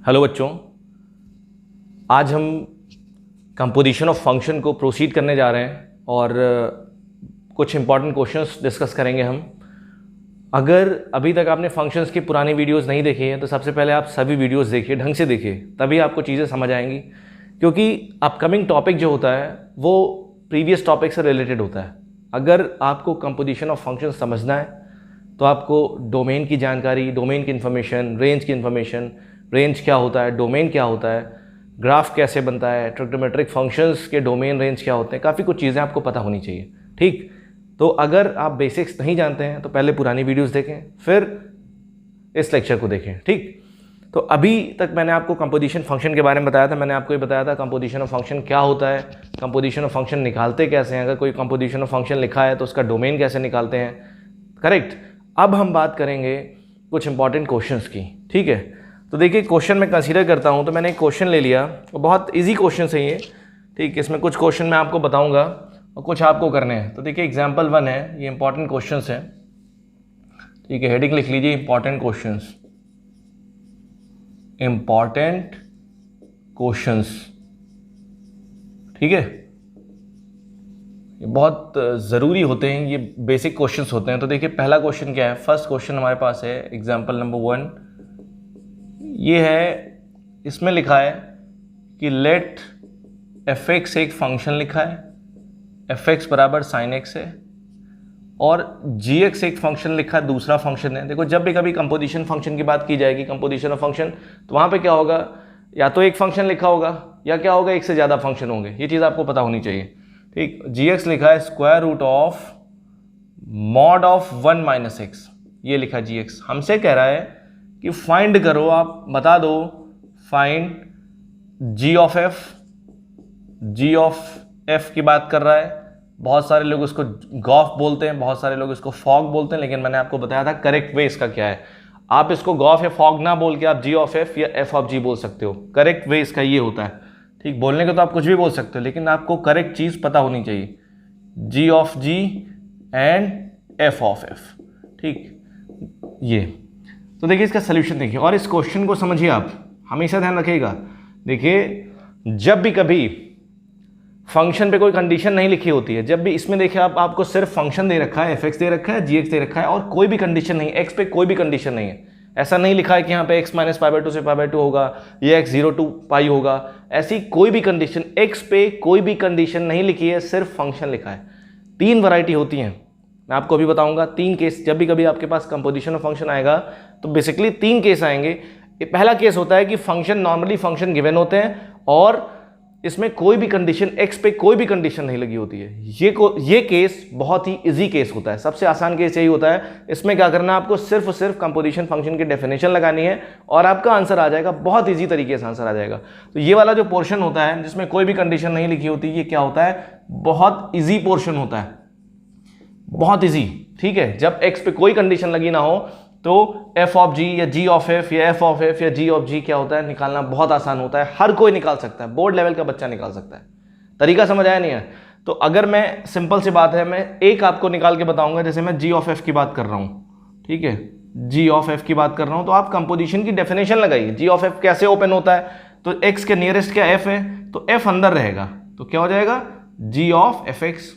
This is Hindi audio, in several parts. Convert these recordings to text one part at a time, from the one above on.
हेलो बच्चों, आज हम कंपोजिशन ऑफ फंक्शन को प्रोसीड करने जा रहे हैं और कुछ इंपॉर्टेंट क्वेश्चंस डिस्कस करेंगे हम। अगर अभी तक आपने फंक्शंस की पुरानी वीडियोस नहीं देखी हैं तो सबसे पहले आप सभी वीडियोस देखिए, ढंग से देखिए, तभी आपको चीज़ें समझ आएंगी। क्योंकि अपकमिंग टॉपिक जो होता है वो प्रीवियस टॉपिक से रिलेटेड होता है। अगर आपको कंपोजिशन ऑफ फंक्शन समझना है तो आपको डोमेन की जानकारी, डोमेन की इन्फॉर्मेशन, रेंज की इन्फॉर्मेशन, रेंज क्या होता है, डोमेन क्या होता है, ग्राफ कैसे बनता है, ट्रिग्नोमेट्रिक फंक्शंस के डोमेन रेंज क्या होते हैं, काफ़ी कुछ चीज़ें आपको पता होनी चाहिए। ठीक, तो अगर आप बेसिक्स नहीं जानते हैं तो पहले पुरानी वीडियोस देखें, फिर इस लेक्चर को देखें। ठीक, तो अभी तक मैंने आपको कंपोजिशन फंक्शन के बारे में बताया था। मैंने आपको ये बताया था कंपोजिशन ऑफ फंक्शन क्या होता है, कंपोजिशन ऑफ फंक्शन निकालते कैसे हैं, अगर कोई कंपोजिशन ऑफ फंक्शन लिखा है तो उसका डोमेन कैसे निकालते हैं। करेक्ट। अब हम बात करेंगे कुछ इंपॉर्टेंट क्वेश्चंस की। ठीक है, तो देखिए क्वेश्चन मैं कंसीडर करता हूँ, तो मैंने एक क्वेश्चन ले लिया, बहुत इजी क्वेश्चन है ये। ठीक, इसमें कुछ क्वेश्चन मैं आपको बताऊंगा और कुछ आपको करने हैं। तो देखिए एग्जांपल 1 है, ये इंपॉर्टेंट क्वेश्चंस हैं। ठीक है, हेडिंग लिख लीजिए इंपॉर्टेंट क्वेश्चंस, इंपॉर्टेंट क्वेश्चंस। ठीक है, ये बहुत ज़रूरी होते हैं, ये बेसिक क्वेश्चंस होते हैं। तो देखिए पहला क्वेश्चन क्या है, फर्स्ट क्वेश्चन हमारे पास है एग्जांपल नंबर 1। ये है, इसमें लिखा है कि लेट एफ एक्स एक फंक्शन लिखा है, एफ एक्स बराबर साइन एक्स है, और जी एक्स एक फंक्शन लिखा है, दूसरा फंक्शन है। देखो जब भी कभी कंपोजिशन फंक्शन की बात की जाएगी, कंपोजिशन ऑफ फंक्शन, तो वहाँ पे क्या होगा, या तो एक फंक्शन लिखा होगा या क्या होगा, एक से ज़्यादा फंक्शन होंगे। ये चीज़ आपको पता होनी चाहिए। ठीक, जी एक्स लिखा है square root of mod of 1 minus x, ये लिखा जी एक्स। हमसे कह रहा है कि फाइंड करो, आप बता दो, find g of f. G of f की बात कर रहा है। बहुत सारे लोग उसको गॉफ बोलते हैं, बहुत सारे लोग इसको फॉग बोलते हैं, लेकिन मैंने आपको बताया था करेक्ट वे इसका क्या है। आप इसको गॉफ या फॉग ना बोल के आप जी ऑफ एफ या एफ ऑफ जी बोल सकते हो। करेक्ट वे इसका ये होता है। ठीक, बोलने को तो आप कुछ भी बोल सकते हो, लेकिन आपको करेक्ट चीज़ पता होनी चाहिए, g of g and f of f. ठीक, ये तो देखिए इसका सोल्यूशन देखिए, और इस क्वेश्चन को समझिए, आप हमेशा ध्यान रखिएगा। देखिए जब भी कभी फंक्शन पे कोई कंडीशन नहीं लिखी होती है, जब भी इसमें देखिए आपको सिर्फ फंक्शन दे रखा है, एफ एक्स दे रखा है, जी एक्स दे रखा है, और कोई भी कंडीशन नहीं, एक्स पे कोई भी कंडीशन नहीं है। ऐसा नहीं लिखा है कि यहाँ पे x माइनस पाई बाई 2 से पाई बाई 2 होगा, या x 0 टू पाई होगा, ऐसी कोई भी कंडीशन, x पे कोई भी कंडीशन नहीं लिखी है, सिर्फ फंक्शन लिखा है। 3 वैरायटी होती हैं, मैं आपको अभी बताऊंगा 3 केस। जब भी कभी आपके पास कंपोजिशन ऑफ फंक्शन आएगा तो बेसिकली 3 केस आएंगे। पहला केस होता है कि फंक्शन, नॉर्मली फंक्शन गिवन होते हैं और इसमें कोई भी कंडीशन, x पे कोई भी कंडीशन नहीं लगी होती है। ये केस बहुत ही इजी केस होता है, सबसे आसान केस यही होता है। इसमें क्या करना है, आपको सिर्फ और सिर्फ कंपोजिशन फंक्शन की डेफिनेशन लगानी है और आपका आंसर आ जाएगा, बहुत इजी तरीके से आंसर आ जाएगा। तो ये वाला जो पोर्शन होता है जिसमें कोई भी कंडीशन नहीं लिखी होती, ये क्या होता है, बहुत ईजी पोर्शन होता है, बहुत ईजी। ठीक है, जब x पे कोई कंडीशन लगी ना हो तो f ऑफ जी या g ऑफ f या f ऑफ f या g ऑफ g क्या होता है, निकालना बहुत आसान होता है। हर कोई निकाल सकता है, बोर्ड लेवल का बच्चा निकाल सकता है। तरीका समझ आया नहीं है? तो अगर मैं, सिंपल सी बात है, मैं एक आपको निकाल के बताऊंगा। जैसे मैं g ऑफ f की बात कर रहा हूं, ठीक है, g ऑफ f की बात कर रहा हूं, तो आप कंपोजिशन की डेफिनेशन लगाइए। g ऑफ f कैसे ओपन होता है, तो x के नियरेस्ट क्या f है, तो f अंदर रहेगा, तो क्या हो जाएगा, g ऑफ fx।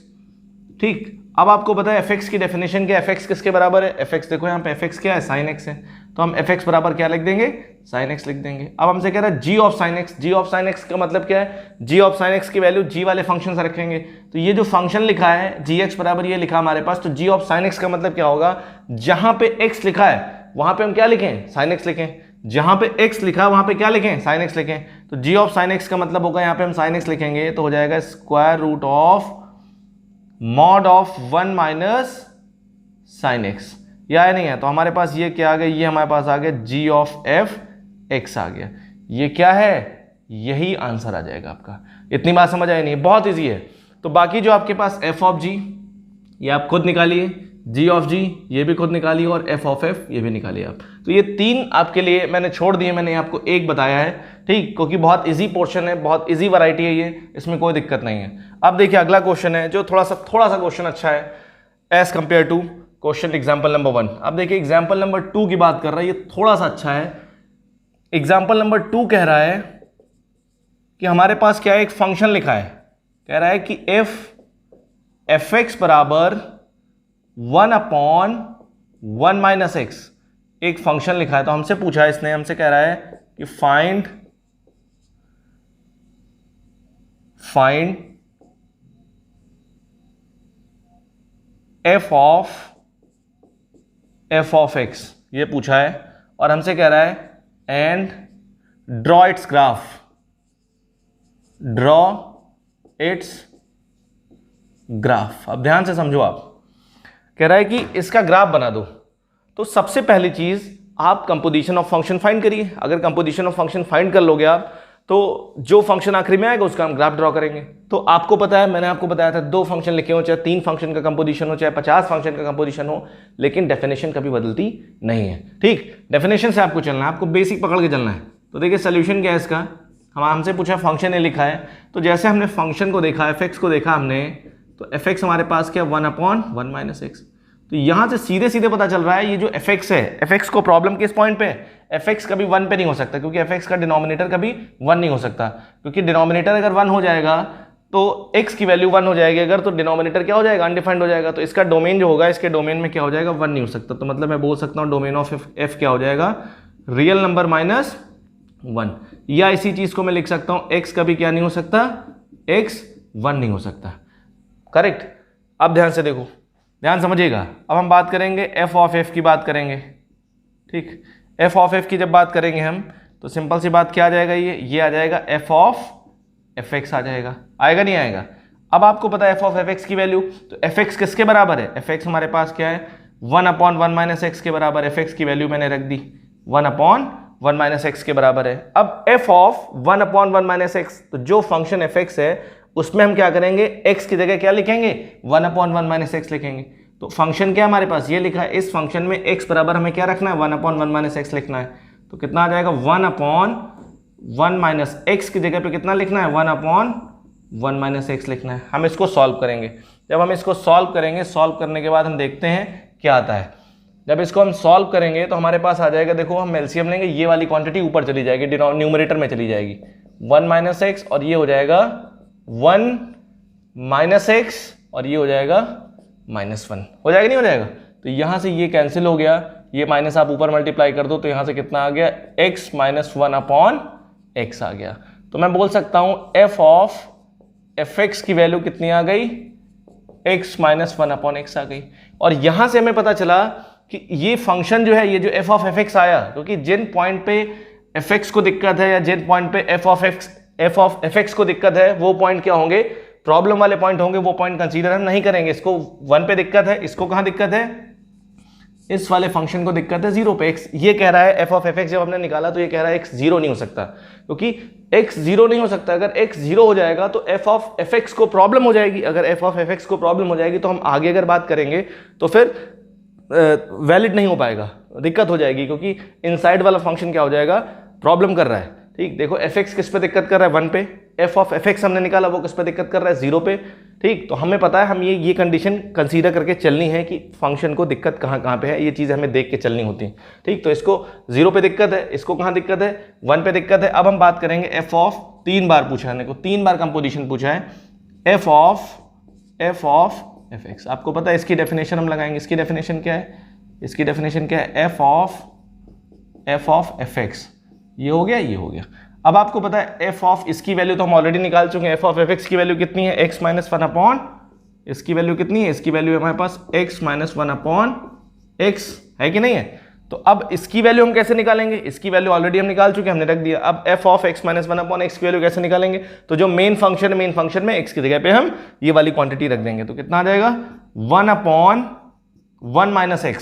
ठीक, अब आपको पता है fx की डेफिनेशन क्या है, fx किसके बराबर है, fx देखो यहाँ पे fx क्या है, sin x है, तो हम fx बराबर क्या लिख देंगे, sin x लिख देंगे। अब हमसे कह रहा है g of sin x, g of sin x का मतलब क्या है, g ऑफ sin x की वैल्यू g वाले फंक्शन से रखेंगे। तो ये जो फंक्शन लिखा है gx बराबर ये लिखा हमारे पास, तो g ऑफ sin x का मतलब क्या होगा, जहां पे x लिखा है वहां पे हम क्या लिखें, sin x लिखें, जहां पे x लिखा है वहां पे क्या लिखें, sin x लिखें। तो g ऑफ sin x का मतलब होगा, यहाँ पे हम sin x लिखेंगे तो हो जाएगा square root of mod of 1 minus sine x. या नहीं है तो हमारे पास ये क्या आ गया, ये हमारे पास आ गया जी ऑफ एफ एक्स आ गया। ये क्या है, यही आंसर आ जाएगा आपका। इतनी बात समझ आई नहीं, बहुत इजी है। तो बाकी जो आपके पास एफ ऑफ जी, ये आप खुद निकालिए, जी ऑफ जी ये भी खुद निकालिए, और एफ ऑफ एफ ये भी निकालिए आप। तो ये 3 आपके लिए मैंने छोड़ दिए, मैंने आपको एक बताया है। ठीक, क्योंकि बहुत इजी पोर्शन है, बहुत इजी वैरायटी है ये, इसमें कोई दिक्कत नहीं है। अब देखिए अगला क्वेश्चन है जो थोड़ा सा क्वेश्चन अच्छा है as compare to question example number 1। अब देखिए एग्जाम्पल नंबर 2 की बात कर रहा है, ये थोड़ा सा अच्छा है। एग्जाम्पल नंबर 2 कह रहा है कि हमारे पास क्या है, एक फंक्शन लिखा है, कह रहा है कि एफ एक्स बराबर 1/1 - x, एक फंक्शन लिखा है। तो हमसे पूछा है इसने, हमसे कह रहा है कि फाइंड एफ ऑफ एक्स, ये पूछा है, और हमसे कह रहा है एंड ड्रॉ इट्स ग्राफ। अब ध्यान से समझो, आप कह रहा है कि इसका ग्राफ बना दो। तो सबसे पहली चीज आप कंपोजिशन ऑफ फंक्शन फाइंड करिए। अगर कंपोजिशन ऑफ फंक्शन फाइंड कर लोगे आप, तो जो फंक्शन आखिरी में आएगा उसका हम ग्राफ ड्रॉ करेंगे। तो आपको पता है, मैंने आपको बताया था, 2 फंक्शन लिखे हो, चाहे 3 फंक्शन का कंपोजिशन हो, चाहे 50 फंक्शन का कंपोजिशन हो, लेकिन डेफिनेशन कभी बदलती नहीं है। ठीक, डेफिनेशन से आपको चलना है, आपको बेसिक पकड़ के चलना है। तो देखिए सोल्यूशन क्या है इसका, हमसे पूछा फंक्शन ए लिखा है, तो जैसे हमने फंक्शन को देखा, एफ एक्स को देखा हमने, तो एफ एक्स हमारे पास क्या, 1/1 - x। तो यहां से सीधे सीधे पता चल रहा है ये जो एफ एक्स है, एफ एक्स को प्रॉब्लम किस पॉइंट पे, एफ एक्स कभी 1 पे नहीं हो सकता, क्योंकि एफ एक्स का डिनोमिनेटर कभी 1 नहीं हो सकता, क्योंकि डिनोमिनेटर अगर 1 हो जाएगा तो x की वैल्यू 1 हो जाएगी अगर, तो डिनोमिनेटर क्या हो जाएगा, अनडिफाइंड हो जाएगा। तो इसका डोमेन जो होगा, इसके डोमेन में क्या हो जाएगा, 1 नहीं हो सकता। तो मतलब मैं बोल सकता हूँ डोमेन ऑफ एफ क्या हो जाएगा, रियल नंबर -1। या इसी चीज को मैं लिख सकता हूं, x कभी क्या नहीं हो सकता, x 1 नहीं हो सकता। करेक्ट। अब ध्यान से देखो, ध्यान समझिएगा। अब हम बात करेंगे एफ ऑफ एफ की बात करेंगे। ठीक, एफ ऑफ एफ की जब बात करेंगे हम, तो सिंपल सी बात क्या आ जाएगा, ये आ जाएगा एफ ऑफ एफ एक्स आ जाएगा, आएगा नहीं आएगा। अब आपको पता है एफ ऑफ एफ एक्स की वैल्यू, तो एफ एक्स किसके बराबर है, एफ एक्स हमारे पास क्या है, 1/1 - x के बराबर। एफ एक्स की वैल्यू मैंने रख दी 1/1 - x के बराबर है। अब एफ ऑफ 1/1 - x, तो जो फंक्शन एफ एक्स है उसमें हम क्या करेंगे, x की जगह क्या लिखेंगे, 1/1 - x लिखेंगे। तो फंक्शन क्या हमारे पास ये लिखा है, इस फंक्शन में x बराबर हमें क्या रखना है, 1/1 - x लिखना है। तो कितना आ जाएगा, 1/1 - x की जगह पे कितना लिखना है, 1/1 - x लिखना है। हम इसको सॉल्व करेंगे। जब हम इसको सॉल्व करेंगे, सॉल्व करने के बाद हम देखते हैं क्या आता है। जब इसको हम सॉल्व करेंगे तो हमारे पास आ जाएगा, देखो हम एलसीएम लेंगे, ये वाली क्वांटिटी ऊपर चली जाएगी, न्यूमरेटर में चली जाएगी 1 - x, और ये हो जाएगा 1 - x, और ये हो जाएगा -1, हो जाएगा नहीं हो जाएगा। तो यहां से ये कैंसिल हो गया, ये माइनस आप ऊपर मल्टीप्लाई कर दो, तो यहां से कितना आ गया, x - 1/x आ गया। तो मैं बोल सकता हूं एफ ऑफ एफ एक्स की वैल्यू कितनी आ गई, x - 1/x आ गई। और यहां से हमें पता चला कि ये फंक्शन जो है, ये जो एफ ऑफ एफ एक्स आया, क्योंकि जिन पॉइंट पे एफ एक्स को दिक्कत है या जिन पॉइंट पे एफ ऑफ एफ एक्स को दिक्कत है, वो पॉइंट क्या होंगे, प्रॉब्लम वाले पॉइंट होंगे। वो पॉइंट कंसीडर हम नहीं करेंगे। इसको 1 पे दिक्कत है, इसको कहां दिक्कत है, इस वाले फंक्शन को दिक्कत है 0 पे। x ये कह रहा है एफ ऑफ एफ एक्स जब हमने निकाला तो ये कह रहा है x 0 नहीं हो सकता, क्योंकि x 0 नहीं हो सकता। अगर x 0 हो जाएगा तो एफ ऑफ एफ एक्स को प्रॉब्लम हो जाएगी। अगर एफ ऑफ एफ एक्स को प्रॉब्लम हो जाएगी तो हम आगे अगर बात करेंगे तो फिर वैलिड नहीं हो पाएगा, दिक्कत हो जाएगी, क्योंकि इनसाइड वाला फंक्शन क्या हो जाएगा, प्रॉब्लम कर रहा है। ठीक, देखो एफ एक्स किस पे दिक्कत कर रहा है, 1 पे। एफ ऑफ एफ एक्स हमने निकाला, वो किस पे दिक्कत कर रहा है, 0 पे। ठीक, तो हमें पता है हम ये कंडीशन कंसीडर करके चलनी है कि फंक्शन को दिक्कत कहाँ कहाँ पे है, ये चीज़ हमें देख के चलनी होती है। ठीक, तो इसको 0 पे दिक्कत है, इसको कहाँ दिक्कत है, 1 पे दिक्कत है। अब हम बात करेंगे एफ ऑफ, 3 बार पूछा है, 3 बार कंपोजिशन पूछा है, एफ ऑफ एफ एक्स। आपको पता है इसकी डेफिनेशन हम लगाएंगे। इसकी डेफिनेशन क्या है, इसकी डेफिनेशन क्या है, एफ ऑफ एफ एक्स। ये हो गया, ये हो गया। अब आपको पता है एफ ऑफ, इसकी वैल्यू तो हम ऑलरेडी निकाल चुके हैं। एफ ऑफ एफ एक्स की वैल्यू कितनी है, x - 1/, इसकी वैल्यू कितनी है, इसकी वैल्यू हमारे पास x - 1/x है कि नहीं है। तो अब इसकी वैल्यू हम कैसे निकालेंगे, इसकी वैल्यू ऑलरेडी हम निकाल चुके हैं, हमने रख दिया। अब एफ ऑफ x - 1/x की वैल्यू कैसे निकालेंगे, तो जो मेन फंक्शन है, मेन फंक्शन में x की जगह पे हम ये वाली क्वांटिटी रख देंगे। तो कितना आ जाएगा, 1/1 - x।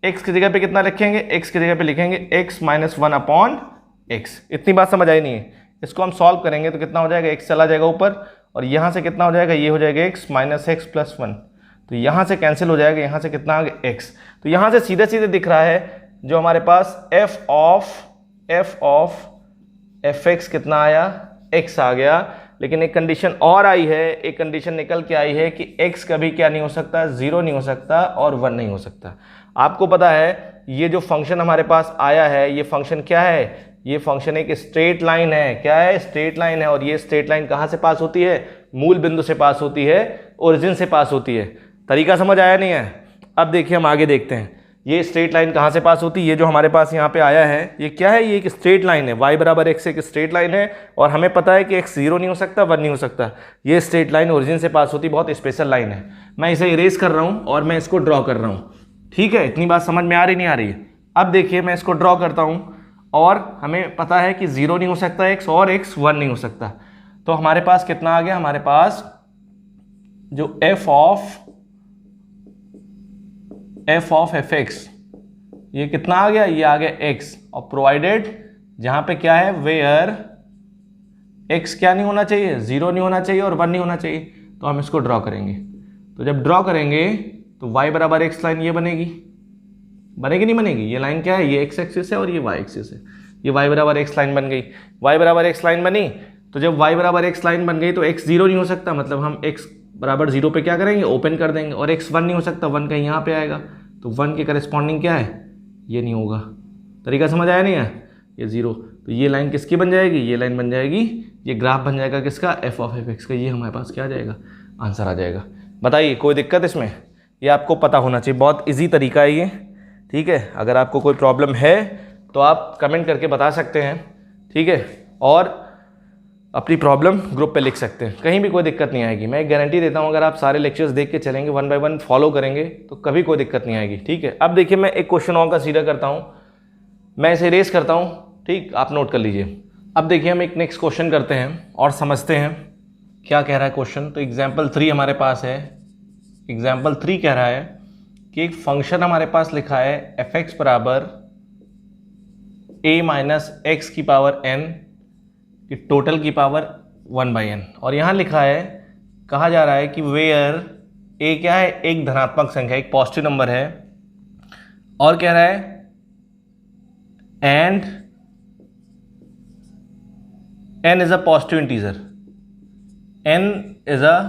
x की जगह पे कितना लिखेंगे, x की जगह पे लिखेंगे x - 1/x। इतनी बात समझ आई नहीं है। इसको हम सॉल्व करेंगे तो कितना हो जाएगा, x चला जाएगा ऊपर, और यहां से कितना हो जाएगा, ये हो जाएगा x - x + 1। तो यहां से कैंसिल हो जाएगा, यहां से कितना आ गया, x। तो यहां से सीधे सीधे दिख रहा है जो हमारे पास एफ ऑफ एफ एक्स कितना आया, x आ गया। लेकिन एक कंडीशन और आई है, एक कंडीशन निकल के आई है कि x कभी क्या नहीं हो सकता, 0 नहीं हो सकता और 1 नहीं हो सकता। आपको पता है ये जो फंक्शन हमारे पास आया है, ये फंक्शन क्या है, ये फंक्शन एक स्ट्रेट लाइन है। क्या है? स्ट्रेट लाइन है। और ये स्ट्रेट लाइन कहाँ से पास होती है? मूल बिंदु से पास होती है, ओरिजिन से पास होती है। तरीका समझ आया नहीं है? अब देखिए हम आगे देखते हैं, ये स्ट्रेट लाइन कहाँ से पास होती है। ये जो हमारे पास यहाँ पे आया है ये क्या है? ये एक स्ट्रेट लाइन है, y बराबर x एक स्ट्रेट लाइन है। और हमें पता है कि x 0 नहीं हो सकता, 1 नहीं हो सकता। ये स्ट्रेट लाइन ओरिजिन से पास होती, बहुत स्पेशल लाइन है। मैं इसे इरेज कर रहा हूँ और मैं इसको ड्रॉ कर रहा हूँ। ठीक है, इतनी बात समझ में आ रही नहीं आ रही है? अब देखिए मैं इसको ड्रॉ करता हूँ और हमें पता है कि 0 नहीं हो सकता x, और x 1 नहीं हो सकता। तो हमारे पास कितना आ गया? हमारे पास जो f ऑफ fx, ये कितना आ गया? ये आ गया x। और प्रोवाइडेड जहां पे क्या है, वेयर x क्या नहीं होना चाहिए? 0 नहीं होना चाहिए और 1 नहीं होना चाहिए। तो हम इसको ड्रॉ करेंगे। तो जब ड्रॉ करेंगे तो y बराबर x लाइन ये बनेगी, बनेगी नहीं बनेगी? ये लाइन क्या है? ये x एक्सिस है और ये y एक्सिस है। ये y बराबर x लाइन बन गई। y बराबर x लाइन बनी, तो जब y बराबर x लाइन बन गई तो x 0 नहीं हो सकता, मतलब हम x बराबर 0 पे क्या करेंगे? ओपन कर देंगे। और x 1 नहीं हो सकता, 1 कहीं यहाँ पे आएगा, तो 1 के करस्पॉन्डिंग क्या है? ये नहीं होगा। तरीका समझ आया नहीं है? ये 0। तो ये लाइन किसकी बन जाएगी? ये लाइन बन जाएगी, ये ग्राफ बन जाएगा किसका? f ऑफ fx का। ये हमारे पास क्या आ जाएगा? आंसर आ जाएगा। बताइए कोई दिक्कत इसमें? ये आपको पता होना चाहिए, बहुत इजी तरीका है ये। ठीक है, अगर आपको कोई प्रॉब्लम है तो आप कमेंट करके बता सकते हैं। ठीक है, और अपनी प्रॉब्लम ग्रुप पे लिख सकते हैं, कहीं भी कोई दिक्कत नहीं आएगी। मैं एक गारंटी देता हूँ, अगर आप सारे लेक्चर्स देख के चलेंगे, 1 बाय 1 फॉलो करेंगे, तो कभी कोई दिक्कत नहीं आएगी। ठीक है, अब देखिए मैं एक क्वेश्चन और कंसीडर करता हूँ, मैं इसे रेस करता हूँ। ठीक, आप नोट कर लीजिए। अब देखिए हम एक नेक्स्ट क्वेश्चन करते हैं और समझते हैं क्या कह रहा है क्वेश्चन। तो एग्जाम्पल 3 हमारे पास है। एग्जाम्पल 3 कह रहा है कि एक फंक्शन हमारे पास लिखा है fx बराबर a माइनस एक्स की पावर n की टोटल की पावर 1/n। और यहाँ लिखा है, कहा जा रहा है कि वेयर a क्या है? एक धनात्मक संख्या, एक पॉजिटिव नंबर है। और कह रहा है and n is a positive integer. n is a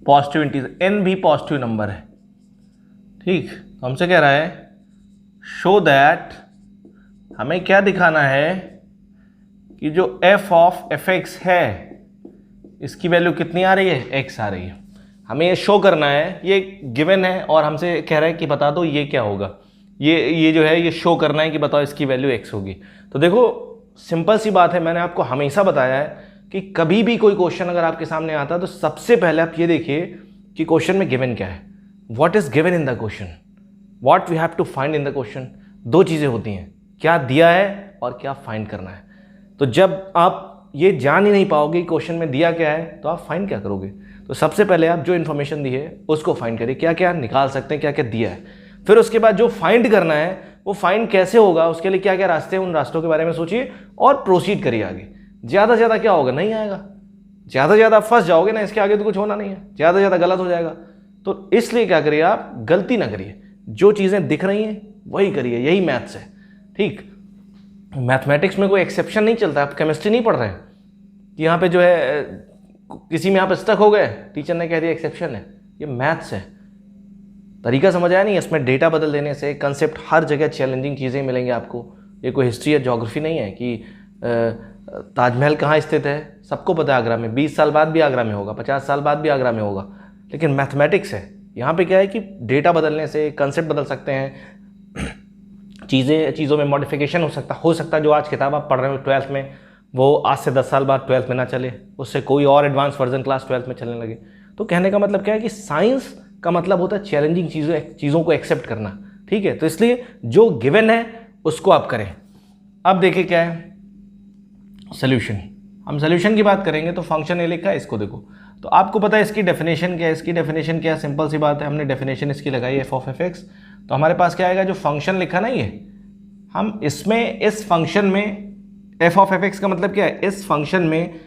positive integer, n भी पॉजिटिव नंबर है। ठीक, तो हमसे कह रहा है शो दैट, हमें क्या दिखाना है कि जो f ऑफ fx है इसकी वैल्यू कितनी आ रही है? x आ रही है। हमें ये शो करना है, ये गिवन है और हमसे कह रहा है कि बता दो ये क्या होगा। ये जो है ये शो करना है कि बताओ इसकी वैल्यू x होगी। तो देखो सिंपल सी बात है, मैंने आपको हमेशा बताया है कि कभी भी कोई क्वेश्चन अगर आपके सामने आता है तो सबसे पहले आप ये देखिए कि क्वेश्चन में गिवन क्या है। What is given in the question, what we have to find in the question. दो चीज़ें होती हैं, क्या दिया है और क्या फाइंड करना है। तो जब आप ये जान ही नहीं पाओगे क्वेश्चन में दिया क्या है तो आप फाइंड क्या करोगे। तो सबसे पहले आप जो इन्फॉर्मेशन दी है उसको फाइंड करिए, क्या क्या निकाल सकते हैं, क्या क्या दिया है। फिर उसके बाद जो फाइंड करना है वो फाइंड कैसे होगा, उसके लिए क्या क्या रास्ते हैं, उन रास्तों के बारे में सोचिए और प्रोसीड करिए आगे। ज़्यादा से ज़्यादा क्या होगा, नहीं आएगा। ज़्यादा से ज़्यादा फंस जाओगे ना, इसके आगे तो कुछ होना नहीं है, ज़्यादा से ज़्यादा गलत हो जाएगा। तो इसलिए क्या करिए, आप गलती ना करिए, जो चीज़ें दिख रही हैं वही करिए, यही मैथ्स है। ठीक, मैथमेटिक्स में कोई एक्सेप्शन नहीं चलता। आप केमिस्ट्री नहीं पढ़ रहे हैं कि यहाँ पे जो है किसी में आप स्टक हो गए, टीचर ने कह दिया एक्सेप्शन है। ये मैथ्स है। तरीका समझ आया नहीं? इसमें डेटा बदल देने से कंसेप्ट, हर जगह चैलेंजिंग चीज़ें मिलेंगी आपको। ये कोई हिस्ट्री या ज्योग्राफी नहीं है कि ताजमहल कहाँ स्थित है, सबको पता है आगरा में, 20 साल बाद भी आगरा में होगा, 50 साल बाद भी आगरा में होगा। लेकिन मैथमेटिक्स है, यहाँ पे क्या है कि डेटा बदलने से कंसेप्ट बदल सकते हैं, चीज़ों में मॉडिफिकेशन हो सकता है। जो आज किताब आप पढ़ रहे हो 12th में, वो आज से 10 साल बाद 12th में ना चले, उससे कोई और एडवांस वर्जन क्लास 12th में चलने लगे। तो कहने का मतलब क्या है कि साइंस का मतलब होता है चैलेंजिंग चीज़ों को एक्सेप्ट करना। ठीक है, तो इसलिए जो गिवन है उसको आप करें। अब देखिए क्या है सोल्यूशन। हम सोल्यूशन की बात करेंगे तो फंक्शन ए लिखा है, इसको देखो तो आपको पता है इसकी डेफिनेशन क्या है। इसकी डेफिनेशन क्या है, सिंपल सी बात है, हमने डेफिनेशन इसकी लगाई एफ ऑफ एफ एक्स। तो हमारे पास क्या आएगा, जो फंक्शन लिखा ना ये, हम इसमें इस फंक्शन में एफ ऑफ एफ एक्स का मतलब क्या है, इस फंक्शन में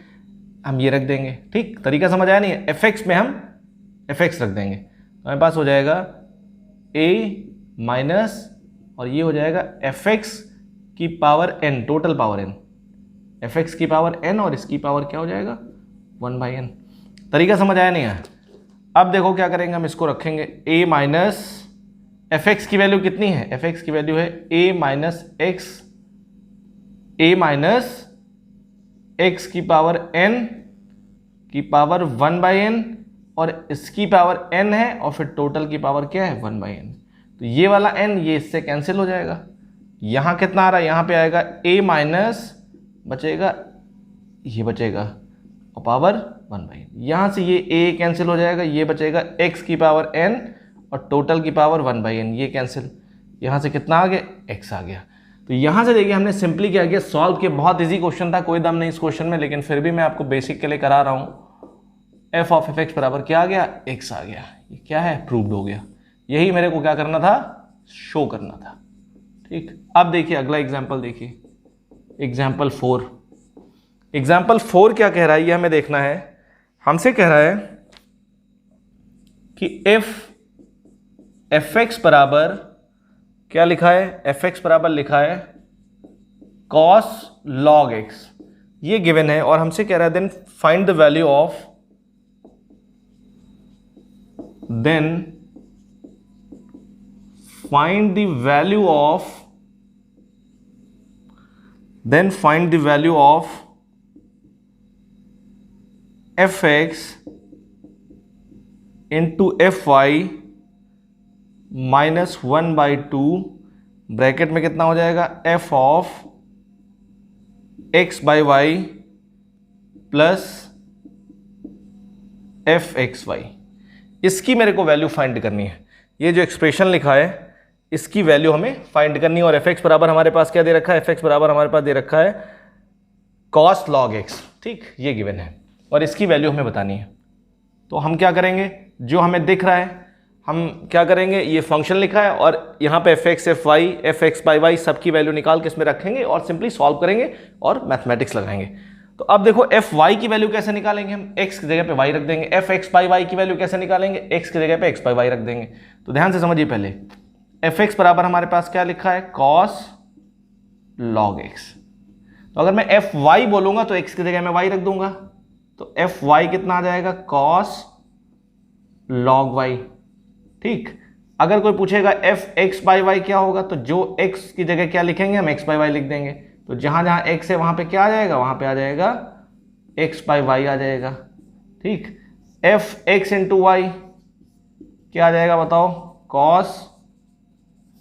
हम ये रख देंगे। ठीक, तरीका समझ आया नहीं है? एफ एक्स में हम एफ एक्स रख देंगे तो हमारे पास हो जाएगा ए माइनस और ये हो जाएगा एफ एक्स की power n, total power n, f x की पावर एन और इसकी पावर क्या हो जाएगा 1/n। तरीका समझ आया नहीं है? अब देखो क्या करेंगे, हम इसको रखेंगे a माइनस एफ एक्स की वैल्यू कितनी है, एफ एक्स की वैल्यू है a minus x a minus x की पावर n की पावर 1/n, और इसकी पावर n है और फिर टोटल की पावर क्या है 1/n। तो ये वाला n ये इससे कैंसिल हो जाएगा। यहाँ कितना आ रहा है, यहाँ पे आएगा a माइनस बचेगा, ये बचेगा और पावर 1/n। यहाँ से ये a कैंसिल हो जाएगा, ये बचेगा x की पावर n और टोटल की पावर 1/n, ये कैंसिल। यहाँ से कितना आ गया, x आ गया। तो यहाँ से देखिए हमने सिंपली क्या किया, सॉल्व किया। बहुत इजी क्वेश्चन था, कोई दम नहीं इस क्वेश्चन में, लेकिन फिर भी मैं आपको बेसिक के लिए करा रहा हूँ। एफ ऑफ एफ एक्स बराबर क्या आ गया, x आ गया। ये क्या है, प्रूव्ड हो गया। यही मेरे को क्या करना था, शो करना था। ठीक, अब देखिए अगला एग्जाम्पल देखिए, एग्जाम्पल 4। एग्जाम्पल 4 क्या कह रहा है ये हमें देखना है। हमसे कह रहा है कि एफ एक्स बराबर क्या लिखा है, एफ एक्स बराबर लिखा है कॉस लॉग एक्स, ये गिवन है। और हमसे कह रहा है then find the value of, then find the value of, then find the value of f x into f y minus 1/2 bracket में कितना हो जाएगा, f of x by y plus f x y. इसकी मेरे को वैल्यू फाइंड करनी है। ये जो एक्सप्रेशन लिखा है इसकी वैल्यू हमें फाइंड करनी है। और एफ एक्स बराबर हमारे पास क्या दे रखा है, एफ एक्स बराबर हमारे पास दे रखा है कॉस लॉग एक्स। ठीक, ये गिवन है और इसकी वैल्यू हमें बतानी है। तो हम क्या करेंगे, जो हमें दिख रहा है हम क्या करेंगे, ये फंक्शन लिखा है और यहाँ पे f x f y f x by y सबकी वैल्यू निकाल के इसमें रखेंगे और सिंपली सॉल्व करेंगे और मैथमेटिक्स लगाएंगे। तो अब देखो एफ वाई की वैल्यू कैसे निकालेंगे, हम एक्स की जगह पे वाई रख देंगे। एफ एक्स बाई वाई की वैल्यू कैसे निकालेंगे, एक्स की जगह पे एक्स बाई वाई रख देंगे। तो ध्यान से समझिए, पहले एफ एक्स बराबर हमारे पास क्या लिखा है, कॉस लॉग एक्स। तो अगर मैं एफ वाई बोलूंगा तो एक्स की जगह मैं वाई रख दूंगा, तो एफ वाई कितना आ जाएगा, कॉस लॉग वाई। ठीक, अगर कोई पूछेगा एफ एक्स बाई वाई क्या होगा, तो जो एक्स की जगह क्या लिखेंगे, हम एक्स बाई वाई लिख देंगे। तो जहां जहां एक्स है वहां पे क्या आ जाएगा, वहां पे आ जाएगा एक्स बाई वाई आ जाएगा। ठीक, एफ एक्स इंटू वाई क्या आ जाएगा बताओ, cos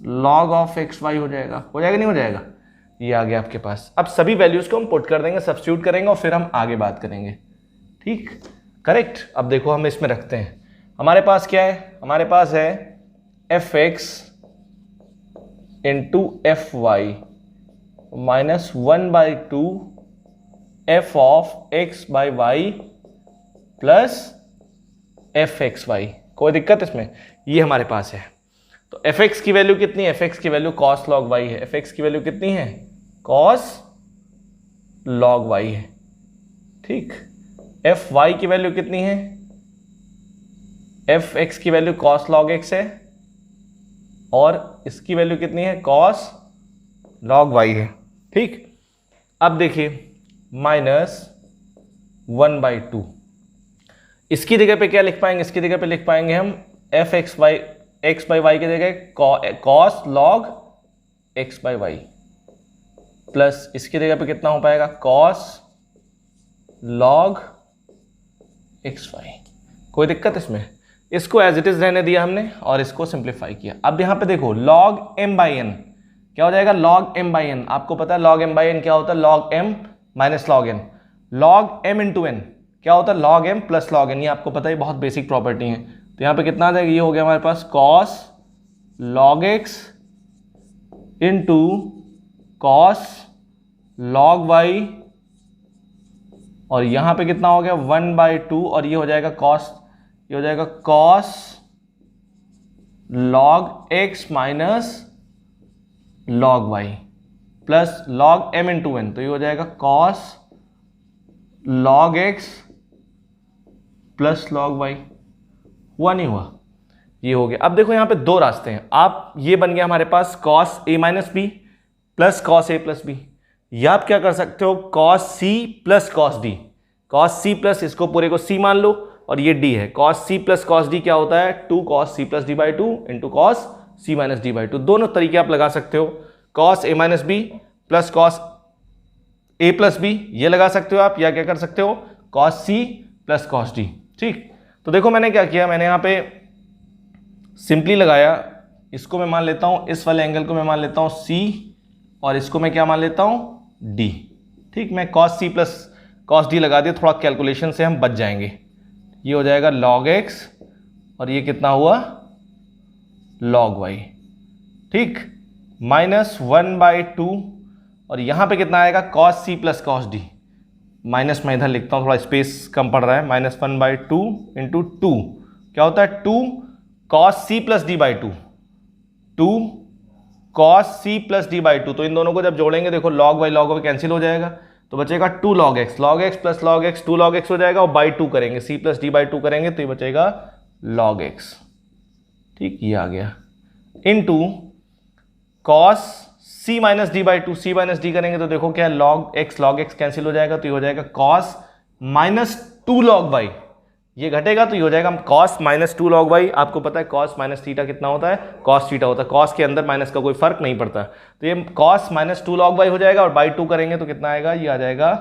log of x y हो जाएगा। हो जाएगा नहीं हो जाएगा, ये आ गया आपके पास। अब सभी वैल्यूज को हम पुट कर देंगे, सब्स्टिट्यूट करेंगे और फिर हम आगे बात करेंगे। ठीक, करेक्ट। अब देखो हम इसमें रखते हैं, हमारे पास क्या है, हमारे पास है f x into f y minus 1/2 f of x by y plus f x y. कोई दिक्कत इसमें, ये हमारे पास है। तो एफ एक्स की वैल्यू कितनी है, एफ एक्स की वैल्यू कॉस लॉग वाई है। एफ एक्स की वैल्यू कितनी है, कॉस लॉग वाई है। ठीक, एफ वाई की वैल्यू कितनी है, एफ एक्स की वैल्यू कॉस लॉग एक्स है और इसकी वैल्यू कितनी है, कॉस लॉग वाई है। ठीक, अब देखिए माइनस 1/2, इसकी जगह पे क्या लिख पाएंगे, इसकी जगह पे लिख पाएंगे हम f x y, x by y की जगह cos log x by y plus इसकी जगह पे कितना हो पाएगा, कॉस लॉग एक्स वाई। कोई दिक्कत इसमें, इसको एज इट इज रहने दिया हमने और इसको सिंप्लीफाई किया। अब यहां पे देखो लॉग एम बाई एन क्या हो जाएगा, लॉग एम बाई एन। आपको पता है लॉग एम बाई एन क्या होता है, log m minus log n. Log m into n क्या होता है, log m plus log n. ये आपको पता है, बहुत बेसिक प्रॉपर्टी है। तो यहाँ पे कितना आ जाएगा, ये हो गया हमारे पास cos log x into cos log y, और यहाँ पे कितना हो गया 1/2 और ये हो जाएगा कॉस, ये हो जाएगा cos log x minus log y plus log m into n. तो ये हो जाएगा cos log x plus log y. हुआ नहीं हुआ, ये हो गया। अब देखो यहां पे दो रास्ते हैं। आप, ये बन गया हमारे पास cos a minus b plus cos a plus b, या आप क्या कर सकते हो cos c plus cos d. Cos c plus, इसको पूरे को सी मान लो और ये डी है। Cos c plus cos d क्या होता है, 2 cos c plus d by 2 into cos c minus d by 2। दोनों तरीके आप लगा सकते हो, cos a minus b plus cos a plus b ये लगा सकते हो आप, या क्या कर सकते हो cos c plus cos d. ठीक, तो देखो मैंने क्या किया, मैंने यहाँ पे सिंपली लगाया, इसको मैं मान लेता हूँ, इस वाले एंगल को मैं मान लेता हूँ सी, और इसको मैं क्या मान लेता हूँ डी। ठीक, मैं cos c plus cos d लगा दिया, थोड़ा कैलकुलेशन से हम बच जाएंगे। ये हो जाएगा लॉग एक्स और ये कितना हुआ लॉग वाई। ठीक, -1/2 और यहाँ पे कितना आएगा cos c plus cos d, minus मैं इधर लिखता हूँ, थोड़ा स्पेस कम पड़ रहा है, -1/2 इंटू 2 क्या होता है 2 cos c plus d by 2 cos c plus d by 2। तो इन दोनों को जब जोड़ेंगे देखो log by log by cancel हो जाएगा, तो बचेगा 2 log x plus log x 2 log x हो जाएगा, और बाई 2 करेंगे c प्लस डी बाई 2 करेंगे तो ये बचेगा log x। ठीक, ये आ गया into cos c minus d by 2, c minus D करेंगे तो देखो क्या log x कैंसिल हो जाएगा, तो ये हो जाएगा cos -2 log y, ये घटेगा तो ये हो जाएगा cos -2 log y। आपको पता है cos माइनस थीटा कितना होता है, cos थीटा होता है, cos के अंदर माइनस का कोई फर्क नहीं पड़ता, तो ये cos -2 log y हो जाएगा, और बाई 2 करेंगे तो कितना आएगा, ये आ जाएगा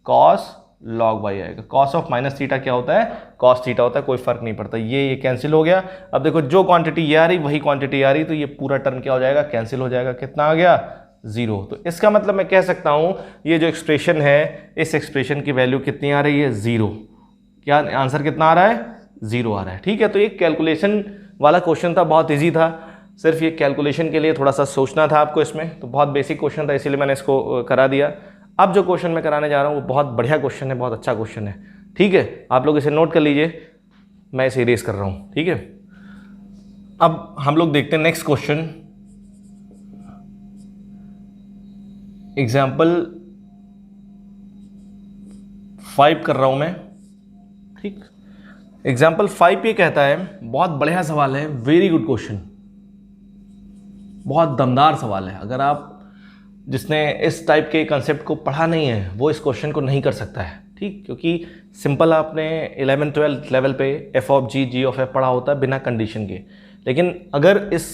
cos log y आएगा। cos ऑफ माइनस थीटा क्या होता है, cos थीटा होता है, कोई फर्क नहीं पड़ता, ये कैंसिल हो गया। अब देखो जो क्वांटिटी ये आ रही वही क्वांटिटी आ रही, तो ये पूरा टर्म क्या हो जाएगा कैंसिल हो जाएगा, कितना आ गया 0। तो इसका मतलब मैं कह सकता हूं ये जो एक्सप्रेशन है, इस एक्सप्रेशन की वैल्यू कितनी आ रही है 0। क्या आंसर कितना आ रहा है 0 आ रहा है। ठीक है, तो ये कैलकुलेशन वाला क्वेश्चन था, बहुत इजी था, सिर्फ ये कैलकुलेशन के लिए थोड़ा सा सोचना था आपको इसमें, तो बहुत बेसिक क्वेश्चन था इसीलिए मैंने इसको करा दिया। अब जो क्वेश्चन मैं कराने जा रहा हूँ वो बहुत बढ़िया क्वेश्चन है, बहुत अच्छा क्वेश्चन है। ठीक है, आप लोग इसे नोट कर लीजिए, मैं इसे इरेज कर रहा हूँ। ठीक है, अब हम लोग देखते हैं नेक्स्ट क्वेश्चन, एग्जाम्पल 5 कर रहा हूँ मैं। ठीक, एग्जाम्पल 5 ये कहता है, बहुत बढ़िया सवाल है, वेरी गुड क्वेश्चन, बहुत दमदार सवाल है। अगर आप जिसने इस टाइप के कंसेप्ट को पढ़ा नहीं है वो इस क्वेश्चन को नहीं कर सकता है। ठीक, क्योंकि सिंपल आपने 11-12 लेवल पे f of g g of f पढ़ा होता है बिना कंडीशन के, लेकिन अगर इस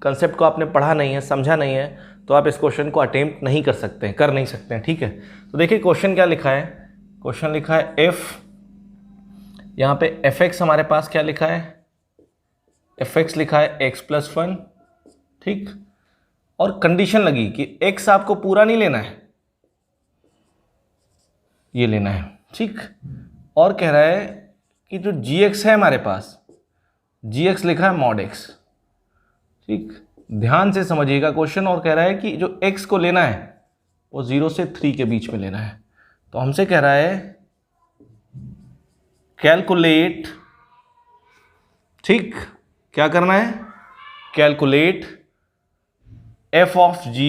कंसेप्ट को आपने पढ़ा नहीं है, समझा नहीं है, तो आप इस क्वेश्चन को अटेम्प्ट नहीं कर सकते हैं, कर नहीं सकते हैं। ठीक है, तो देखिए क्वेश्चन क्या लिखा है, क्वेश्चन लिखा है एफ, यहाँ पे एफ एक्स हमारे पास क्या लिखा है, एफ एक्स लिखा है एक्स प्लस 1। ठीक, और कंडीशन लगी कि x आपको पूरा नहीं लेना है, ये लेना है। ठीक, और कह रहा है कि जो gx है हमारे पास, gx लिखा है mod x। ठीक, ध्यान से समझिएगा क्वेश्चन, और कह रहा है कि जो x को लेना है वो 0 से 3 के बीच में लेना है। तो हमसे कह रहा है कैलकुलेट, ठीक, क्या करना है, calculate f of g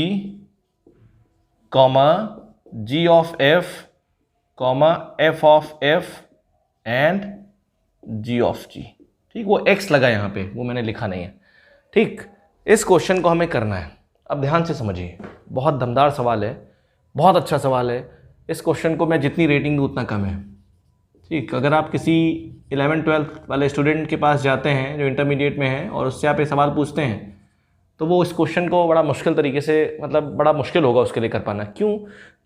comma g of f comma f of f and g of g। ठीक, वो x लगा यहाँ पे, वो मैंने लिखा नहीं है। ठीक, इस क्वेश्चन को हमें करना है। अब ध्यान से समझिए, बहुत दमदार सवाल है, बहुत अच्छा सवाल है। इस क्वेश्चन को मैं जितनी रेटिंग दूँ उतना कम है। ठीक, अगर आप किसी 11-12 वाले स्टूडेंट के पास जाते हैं जो इंटरमीडिएट में है और उससे आप ये सवाल पूछते हैं तो वो इस क्वेश्चन को बड़ा मुश्किल तरीके से, मतलब बड़ा मुश्किल होगा उसके लिए कर पाना। क्यों?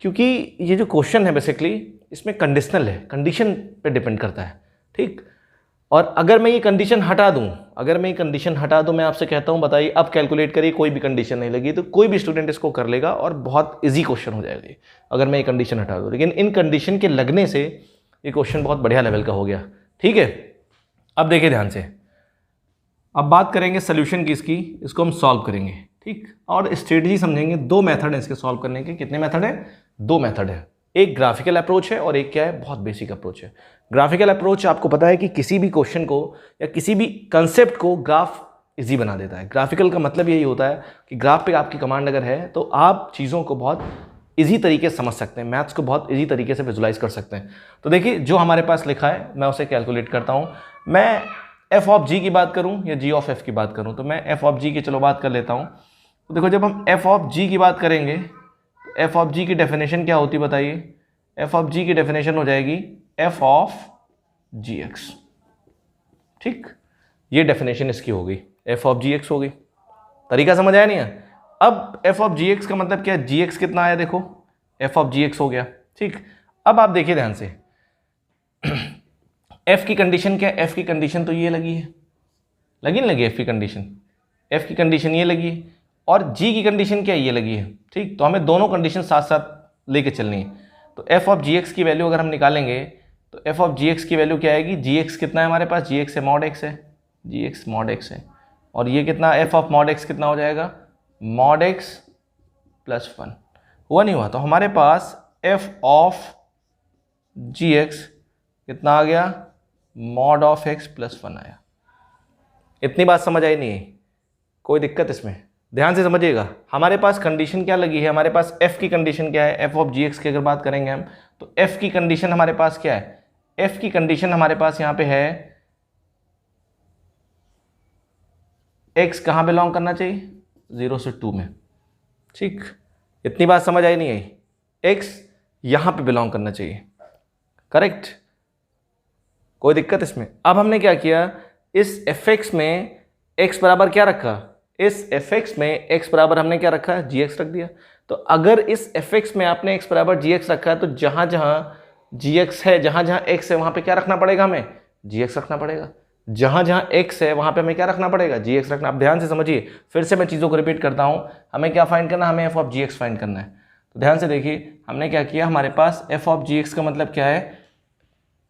क्योंकि ये जो क्वेश्चन है बेसिकली इसमें कंडीशनल है, कंडीशन पे डिपेंड करता है। ठीक, और अगर मैं ये कंडीशन हटा दूं, मैं आपसे कहता हूं बताइए अब कैलकुलेट करिए, कोई भी कंडीशन नहीं लगी तो कोई भी स्टूडेंट इसको कर लेगा और बहुत ईजी क्वेश्चन हो जाएगा अगर मैं ये कंडीशन हटा दूँ। लेकिन इन कंडीशन के लगने से ये क्वेश्चन बहुत बढ़िया लेवल का हो गया। ठीक है, अब देखिए ध्यान से, अब बात करेंगे सोल्यूशन की इसको हम सॉल्व करेंगे। ठीक, और स्ट्रेटजी समझेंगे। 2 मेथड है इसके सॉल्व करने के। कितने मेथड है? 2 मेथड है। एक ग्राफिकल अप्रोच है और एक क्या है, बहुत बेसिक अप्रोच है। ग्राफिकल अप्रोच आपको पता है कि किसी भी क्वेश्चन को या किसी भी कंसेप्ट को ग्राफ इजी बना देता है। ग्राफिकल का मतलब यही होता है कि ग्राफ पे आपकी कमांड अगर है तो आप चीज़ों को बहुत इजी तरीके से समझ सकते हैं, मैथ्स को बहुत इजी तरीके से विजुलाइज कर सकते हैं। तो देखिए जो हमारे पास लिखा है मैं उसे कैलकुलेट करता हूँ। मैं एफ ऑफ जी की बात करूँ या जी ऑफ एफ की बात करूँ, तो मैं एफ ऑफ जी की चलो बात कर लेता हूँ। तो देखो जब हम एफ ऑफ जी की बात करेंगे तो एफ ऑफ जी की डेफिनेशन क्या होती है बताइए? एफ ऑफ जी की डेफिनेशन हो जाएगी एफ ऑफ जी एक्स। ठीक, ये डेफिनेशन इसकी होगी, एफ ऑफ जी एक्स होगी। तरीका समझ आया नहीं है? अब एफ ऑफ जी एक्स का मतलब क्या है? जी एक्स कितना आया देखो, एफ ऑफ जी एक्स हो गया। ठीक, अब आप देखिए ध्यान से, एफ की कंडीशन क्या है? एफ की कंडीशन तो ये लगी है, लगी नहीं लगी एफ की कंडीशन? एफ की कंडीशन ये लगी है, और जी की कंडीशन क्या है? ये लगी है। ठीक, तो हमें दोनों कंडीशन साथ साथ लेके चलनी है। तो एफ ऑफ जी एक्स की वैल्यू अगर हम निकालेंगे तो एफ ऑफ जी एक्स की वैल्यू क्या आएगी? जी एक्स कितना है हमारे पास? जी एक्स है मॉड एक्स है, जी एक्स मॉड एक्स है, और ये कितना? एफ ऑफ मॉड एक्स कितना हो जाएगा? Mod x plus 1। हुआ नहीं हुआ? तो हमारे पास एफ ऑफ जी एक्स कितना आ गया? मॉड ऑफ एक्स प्लस 1 आया। इतनी बात समझ आई नहीं है? कोई दिक्कत इसमें? ध्यान से समझिएगा, हमारे पास कंडीशन क्या लगी है? हमारे पास एफ की कंडीशन क्या है? एफ ऑफ जी एक्स की अगर बात करेंगे हम, तो एफ की कंडीशन हमारे पास क्या है? एफ की कंडीशन हमारे पास यहां पे है, एक्स कहां बिलोंग करना चाहिए? 0 से 2 में। ठीक, इतनी बात समझ आई नहीं आई? एक्स यहां पे बिलोंग करना चाहिए, करेक्ट? कोई दिक्कत इसमें? अब हमने क्या किया, इस एफ एक्स में एक्स बराबर क्या रखा? इस एफ एक्स में x बराबर हमने क्या रखा? जी एक्स रख दिया। तो अगर इस एफ एक्स में आपने x बराबर जी एक्स रखा है, तो जहां जहां जी एक्स है, जहां जहां x है, वहां पे क्या रखना पड़ेगा? हमें जी एक्स रखना पड़ेगा। जहां जहां x है वहां पे हमें क्या रखना पड़ेगा? जी एक्स रखना। अब ध्यान से समझिए, फिर से मैं चीज़ों को रिपीट करता हूं, हमें क्या फाइंड करना? हमें f of g x find करना है। तो ध्यान से देखिए, हमने क्या किया, हमारे पास एफ ऑफ जी एक्स का मतलब क्या है?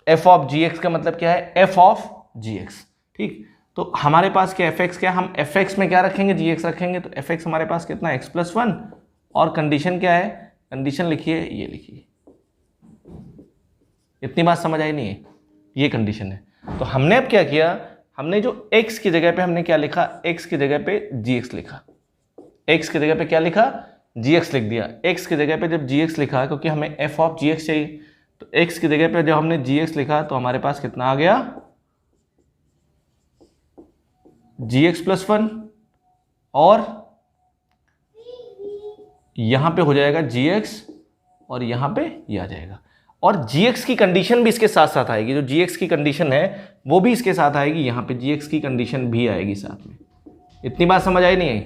एफ ऑफ जी एक्स का मतलब क्या है? F of g x. ठीक, तो हमारे पास क्या एफ एक्स क्या? हम एफ एक्स में क्या रखेंगे? जी एक्स रखेंगे। तो एफ एक्स हमारे पास कितना? एक्स प्लस 1, और कंडीशन क्या है? कंडीशन लिखिए, ये लिखिए। इतनी बात समझ आई नहीं है? ये कंडीशन है। तो हमने अब क्या किया, हमने जो x की जगह पे हमने क्या लिखा? x की जगह पे gx लिखा। x की जगह पे क्या लिखा? gx लिख दिया। x की जगह पे जब gx लिखा, क्योंकि हमें f ऑफ gx चाहिए, तो x की जगह पे जब हमने gx लिखा तो हमारे पास कितना आ गया? gx प्लस 1, और यहां पे हो जाएगा gx, और यहां पे ये आ जाएगा। और gx की कंडीशन भी इसके साथ साथ आएगी। जो gx की कंडीशन है वो भी इसके साथ आएगी, यहां पे gx की कंडीशन भी आएगी साथ में। इतनी बात समझ आई नहीं आई?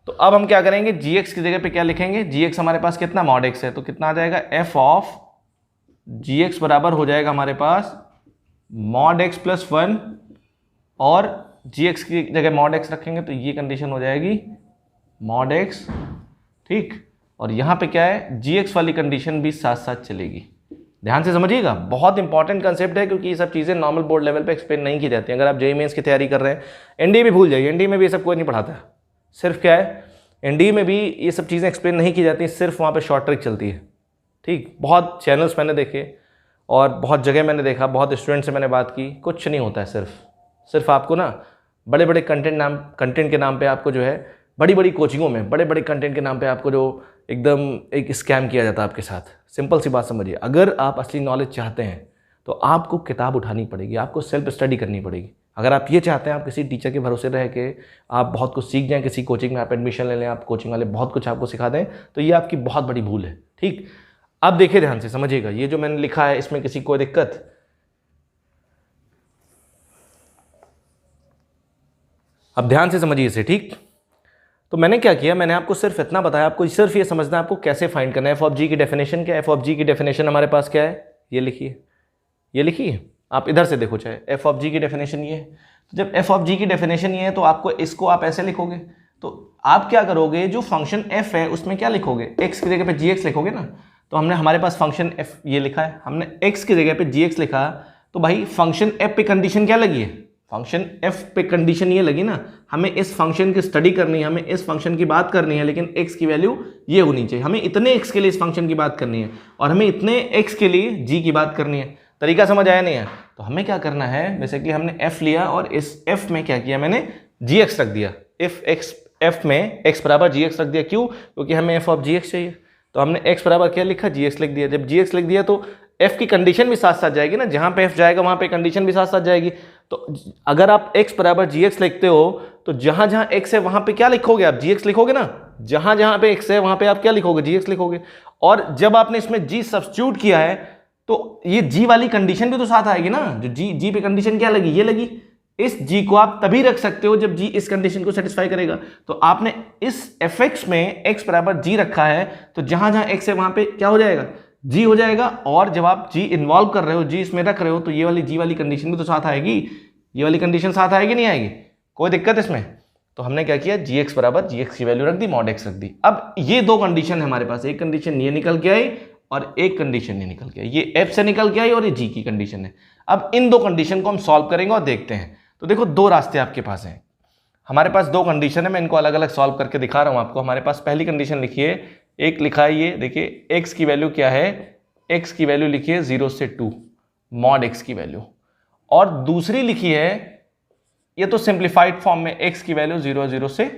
तो अब हम क्या करेंगे, gx की जगह पे क्या लिखेंगे? gx हमारे पास कितना? मॉड x है, तो कितना आ जाएगा? f ऑफ gx बराबर हो जाएगा हमारे पास मॉड x प्लस 1, और gx की जगह मॉड x रखेंगे तो ये कंडीशन हो जाएगी मॉड x। ठीक, और यहां पे क्या है? gx वाली कंडीशन भी साथ साथ चलेगी। ध्यान से समझिएगा, बहुत इंपॉर्टेंट कंसेप्ट है, क्योंकि ये सब चीज़ें नॉर्मल बोर्ड लेवल पे एक्सप्लेन नहीं की जाती हैं। अगर आप जेईई मेंस की तैयारी कर रहे हैं, एनडीए भी भूल जाइए, एनडीए में भी ये सब कोई नहीं पढ़ाता है। सिर्फ क्या है, एनडीए में भी ये सब चीज़ें एक्सप्लेन नहीं की जाती, सिर्फ वहाँ पे शॉर्ट ट्रिक चलती है। ठीक, बहुत चैनल्स मैंने देखे और बहुत जगह मैंने देखा, बहुत स्टूडेंट से मैंने बात की, कुछ नहीं होता है। सिर्फ आपको ना बड़े बड़े कंटेंट के नाम पे आपको जो है, बड़ी बड़ी कोचिंगों में बड़े बड़े कंटेंट के नाम पे आपको जो एकदम एक स्कैम किया जाता है आपके साथ। सिंपल सी बात समझिए, अगर आप असली नॉलेज चाहते हैं तो आपको किताब उठानी पड़ेगी, आपको सेल्फ स्टडी करनी पड़ेगी। अगर आप ये चाहते हैं आप किसी टीचर के भरोसे रह के आप बहुत कुछ सीख जाएं, किसी कोचिंग में आप एडमिशन ले लें, आप कोचिंग वाले बहुत कुछ आपको सिखा दें, तो ये आपकी बहुत बड़ी भूल है। ठीक, अब देखिए ध्यान से समझिएगा, ये जो मैंने लिखा है इसमें किसी कोई दिक्कत? अब ध्यान से समझिए इसे। ठीक, तो मैंने क्या किया, मैंने आपको सिर्फ इतना बताया, आपको सिर्फ ये समझना है आपको कैसे फाइंड करना है। एफ ऑफ जी की डेफिनेशन क्या है? एफ ऑफ जी की डेफिनेशन हमारे पास क्या है? ये लिखिए, ये लिखिए, आप इधर से देखो, चाहे एफ ऑफ जी की डेफिनेशन ये है। तो जब एफ ऑफ जी की डेफिनेशन ये है तो आपको इसको आप ऐसे लिखोगे। तो आप क्या करोगे, जो फंक्शन एफ है उसमें क्या लिखोगे? एक्स की जगह पे जी एक्स लिखोगे ना। तो हमने हमारे पास फंक्शन एफ ये लिखा है, हमने एक्स की जगह पे जी एक्स लिखा, तो भाई फंक्शन एफ पे कंडीशन क्या लगी है? फंक्शन एफ पे कंडीशन ये लगी ना, हमें इस फंक्शन की स्टडी करनी है, हमें इस फंक्शन की बात करनी है, लेकिन एक्स की वैल्यू ये होनी चाहिए। हमें इतने एक्स के लिए इस फंक्शन की बात करनी है और हमें इतने एक्स के लिए जी की बात करनी है। तरीका समझ आया नहीं है? तो हमें क्या करना है, बेसिकली हमने एफ लिया और इस एफ में क्या किया, मैंने जी एक्स रख दिया। इफ एक्स, एफ में एक्स बराबर जी एक्स रख दिया। क्यों? क्योंकि हमें एफ ऑफ जी एक्स चाहिए, तो हमने एक्स बराबर क्या लिखा? जी एक्स लिख दिया। जब जी एक्स लिख दिया तो एफ की कंडीशन भी साथ साथ जाएगी ना, जहां पे एफ जाएगा वहां पे कंडीशन भी साथ साथ जाएगी। तो अगर आप x बराबर जी एक्स लिखते हो तो जहां जहां x है वहां पे क्या लिखोगे? आप जी एक्स लिखोगे ना। जहां जहां पे x है वहां पे आप क्या लिखोगे? जी एक्स लिखोगे। और जब आपने इसमें g सब्स्टिट्यूट किया है तो ये g वाली कंडीशन भी तो साथ आएगी ना। जो जी पे कंडीशन क्या लगी? ये लगी। इस g को आप तभी रख सकते हो जब g इस कंडीशन को सेटिस्फाई करेगा। तो आपने इस fx में x बराबर g रखा है, तो जहां जहां x है वहां पे क्या हो जाएगा, g हो जाएगा। और जब आप g इन्वॉल्व कर रहे हो, g इसमें रख रहे हो, तो ये वाली g वाली कंडीशन भी तो साथ आएगी, ये वाली कंडीशन साथ आएगी नहीं आएगी, कोई दिक्कत इसमें। तो हमने क्या किया, gx बराबर gx की वैल्यू रख दी, मॉड x रख दी। अब ये दो कंडीशन है हमारे पास, एक कंडीशन ये निकल के आई और एक कंडीशन ये निकल के आई, ये f से निकल के आई और ये g की कंडीशन है। अब इन दो कंडीशन को हम सॉल्व करेंगे और देखते हैं। तो देखो दो रास्ते आपके पास हैं, हमारे पास दो कंडीशन है, मैं इनको अलग अलग सॉल्व करके दिखा रहा हूं आपको। हमारे पास पहली कंडीशन लिखिए, एक लिखा है ये देखिए, x की वैल्यू क्या है, x की वैल्यू लिखिए 0 से 2 मॉड x की वैल्यू, और दूसरी लिखी है, ये तो सिंप्लीफाइड फॉर्म में, x की वैल्यू 0 से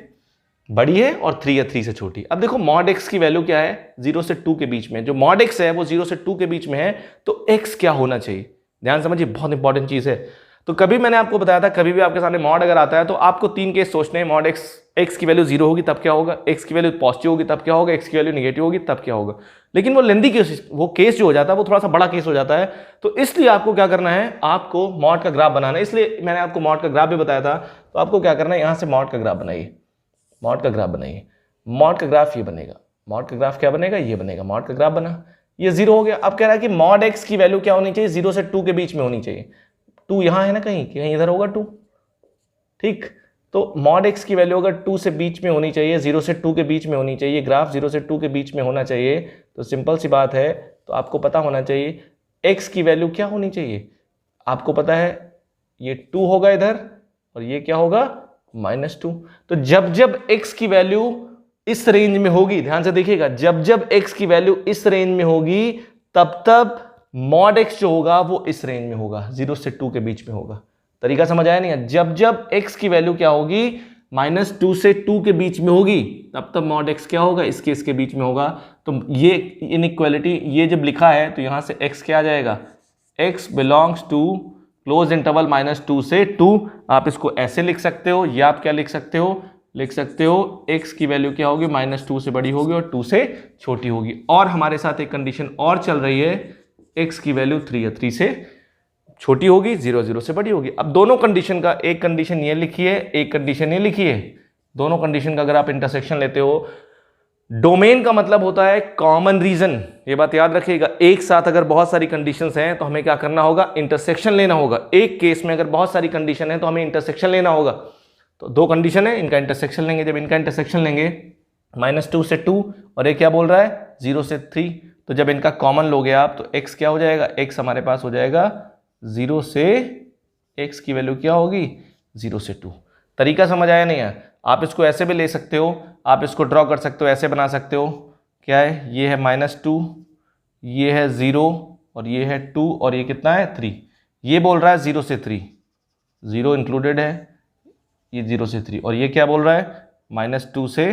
बड़ी है और 3 या 3 से छोटी। अब देखो मॉड x की वैल्यू क्या है, 0 से 2 के बीच में, जो मॉड x है वो 0 से 2 के बीच में है, तो x क्या होना चाहिए, ध्यान समझिए, बहुत इंपॉर्टेंट चीज है। तो कभी मैंने आपको बताया था, कभी भी आपके सामने मॉड अगर आता है तो आपको 3 केस सोचने हैं। मॉड x की वैल्यू 0 होगी तब क्या होगा, x की वैल्यू पॉजिटिव होगी तब क्या होगा, x की वैल्यू नेगेटिव होगी तब क्या होगा। लेकिन वो लेंदी केस, वो केस जो हो जाता है वो थोड़ा सा बड़ा केस हो जाता है। तो इसलिए आपको क्या करना है, आपको मॉड का ग्राफ बनाना है। इसलिए मैंने आपको मॉड का ग्राफ भी बताया था। तो आपको क्या करना है, यहां से मॉड का ग्राफ बनाइए, मॉड का ग्राफ बनाइए, मॉड का ग्राफ ये बनेगा, मॉड का ग्राफ क्या बनेगा, ये बनेगा, मॉड का ग्राफ बना, ये 0 हो गया। अब कह रहा है कि मॉड x की वैल्यू क्या होनी चाहिए, 0 से 2 के बीच में होनी चाहिए। 2 यहां है ना, कहीं कहीं इधर होगा 2, ठीक। तो मॉड x की वैल्यू अगर 2 से बीच में होनी चाहिए, 0 से 2 के बीच में होनी चाहिए, ग्राफ 0 से 2 के बीच में होना चाहिए, तो सिंपल सी बात है, तो आपको पता होना चाहिए x की वैल्यू क्या होनी चाहिए। आपको पता है ये 2 होगा इधर और ये क्या होगा, -2। तो जब जब x की वैल्यू इस रेंज में होगी, ध्यान से देखिएगा, जब जब x की वैल्यू इस रेंज में होगी तब तब मॉड x जो होगा वो इस रेंज में होगा, 0 से 2 के बीच में होगा। तरीका समझ आया नहीं है, जब जब x की वैल्यू क्या होगी, -2 से 2 के बीच में होगी, तब तब मॉड x क्या होगा, इसके इसके बीच में होगा। तो ये इनइक्वालिटी, ये जब लिखा है तो यहां से x क्या आ जाएगा, x belongs to close interval -2 से 2। आप इसको ऐसे लिख सकते हो, या आप क्या लिख सकते हो, लिख सकते हो x की वैल्यू क्या होगी, -2 से बड़ी होगी और 2 से छोटी होगी। और हमारे साथ एक कंडीशन और चल रही है, x की वैल्यू 3 या 3 से छोटी होगी, 0 से बड़ी होगी। अब दोनों कंडीशन का, एक कंडीशन ये लिखी है, एक कंडीशन ये लिखी है, दोनों कंडीशन का अगर आप इंटरसेक्शन लेते हो, डोमेन का मतलब होता है कॉमन रीजन, ये बात याद रखिएगा। एक साथ अगर बहुत सारी कंडीशंस हैं तो हमें क्या करना होगा, इंटरसेक्शन लेना होगा। एक केस में अगर बहुत सारी कंडीशन है तो हमें इंटरसेक्शन लेना होगा। तो दो कंडीशन है, इनका इंटरसेक्शन लेंगे। जब इनका इंटरसेक्शन लेंगे, -2 से 2 और ये क्या बोल रहा है, 0 से 3, तो जब इनका कॉमन लोगे आप तो x क्या हो जाएगा, x हमारे पास हो जाएगा 0 से, x की वैल्यू क्या होगी, 0 से 2। तरीका समझ आया नहीं है, आप इसको ऐसे भी ले सकते हो, आप इसको ड्रॉ कर सकते हो, ऐसे बना सकते हो, क्या है, ये है -2, ये है 0 और ये है 2 और ये कितना है 3। ये बोल रहा है 0 से 3, 0 इंक्लूडेड है, ये 0 से 3, और ये क्या बोल रहा है, -2 से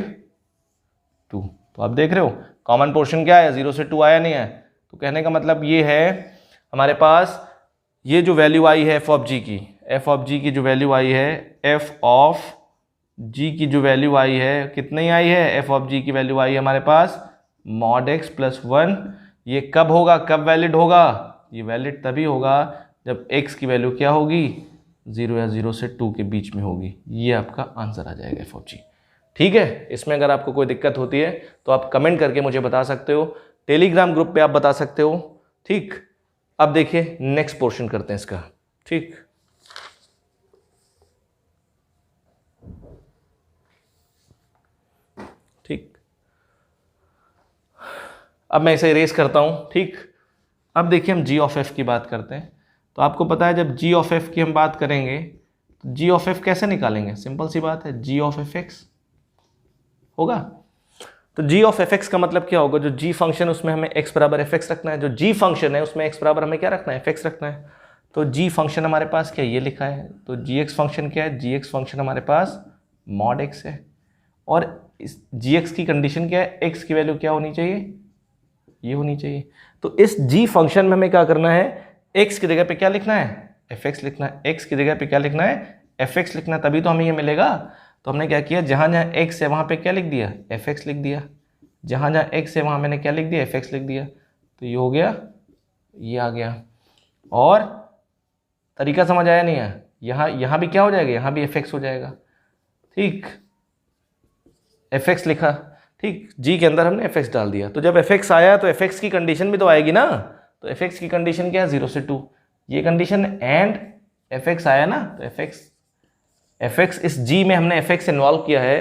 2। तो आप देख रहे हो कॉमन पोर्शन क्या है, 0 से 2 आया नहीं है। तो कहने का मतलब ये है, हमारे पास ये जो वैल्यू आई है f ऑफ g की, f ऑफ g की जो वैल्यू आई है, f ऑफ g की जो वैल्यू आई है, कितनी आई है, f ऑफ g की वैल्यू आई है हमारे पास mod x + 1। ये कब होगा, कब वैलिड होगा, ये वैलिड तभी होगा जब x की वैल्यू क्या होगी, 0 या 0 से 2 के बीच में होगी। ये आपका आंसर आ जाएगा f ऑफ g। ठीक है, इसमें अगर आपको कोई दिक्कत होती है तो आप कमेंट करके मुझे बता सकते हो, टेलीग्राम ग्रुप पे आप बता सकते हो, ठीक। अब देखिए नेक्स्ट पोर्शन करते हैं इसका, ठीक। ठीक, अब मैं इसे इरेज करता हूं, ठीक। अब देखिए हम g ऑफ f की बात करते हैं। तो आपको पता है जब g ऑफ f की हम बात करेंगे तो g ऑफ f कैसे निकालेंगे, सिंपल सी बात है, g ऑफ fx होगा। तो g ऑफ fx का मतलब क्या होगा, जो g फंक्शन उसमें हमें x बराबर fx रखना है, जो g फंक्शन है उसमें x बराबर हमें क्या रखना है, fx रखना है। तो g फंक्शन हमारे पास क्या, ये लिखा है। तो gx फंक्शन क्या है, gx फंक्शन हमारे पास mod x है, और इस gx की कंडीशन क्या है, x की वैल्यू क्या होनी चाहिए, ये होनी चाहिए। तो इस g फंक्शन में हमें क्या करना है, x की जगह पे क्या लिखना है, fx लिखना है, x की जगह पे क्या लिखना है, fx लिखना है, तभी तो हमें ये मिलेगा। तो हमने क्या किया, जहां जहां x है वहां पे क्या लिख दिया, fx लिख दिया, जहां जहां x है वहां मैंने क्या लिख दिया, fx लिख दिया। तो ये हो गया, ये आ गया। और तरीका समझ आया नहीं है, यहाँ भी क्या हो जाएगा, यहाँ भी एफ एक्स हो जाएगा, ठीक, एफ एक्स लिखा, ठीक, जी के अंदर हमने एफ एक्स डाल दिया। तो जब एफ एक्स आया तो एफ एक्स की कंडीशन भी तो आएगी ना, तो एफ एक्स की कंडीशन क्या है, 0 से 2, ये कंडीशन, एंड एफ एक्स आया ना, तो एफ एक्स इस जी में हमने एफ एक्स इन्वॉल्व किया है,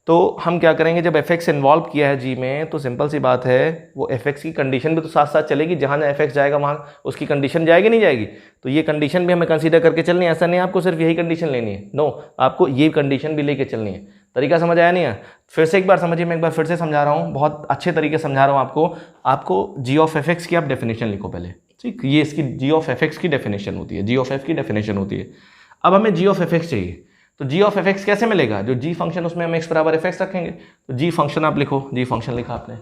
तो हम क्या करेंगे, जब एफ एक्स इन्वॉल्व किया है जी में, तो सिंपल सी बात है, वो एफ एक्स की कंडीशन भी तो साथ साथ चलेगी, जहाँ जहाँ एफ एक्स जाएगा वहाँ उसकी कंडीशन जाएगी नहीं जाएगी, तो ये कंडीशन भी हमें कंसीडर करके चलनी है। ऐसा नहीं आपको सिर्फ यही कंडीशन लेनी है, नो, आपको ये कंडीशन भी लेके चलनी है। तरीका समझ आया नहीं है? फिर से एक बार समझिए, मैं एक बार फिर से समझा रहा हूँ, बहुत अच्छे तरीके से समझा रहा हूँ आपको जी ऑफ एफ एक्स की आप डेफिनेशन लिखो पहले, ठीक, ये इसकी जी ऑफ एफ एक्स की डेफिनेशन होती है, जी ऑफ एफ की डेफिनेशन होती है। अब हमें जी ऑफ एफ एक्स चाहिए, तो जी ऑफ एफ एक्स कैसे मिलेगा, जो जी फंक्शन उसमें हम एक्स बराबर एफ एक्स रखेंगे, तो जी फंक्शन आप लिखो, जी फंक्शन लिखा आपने,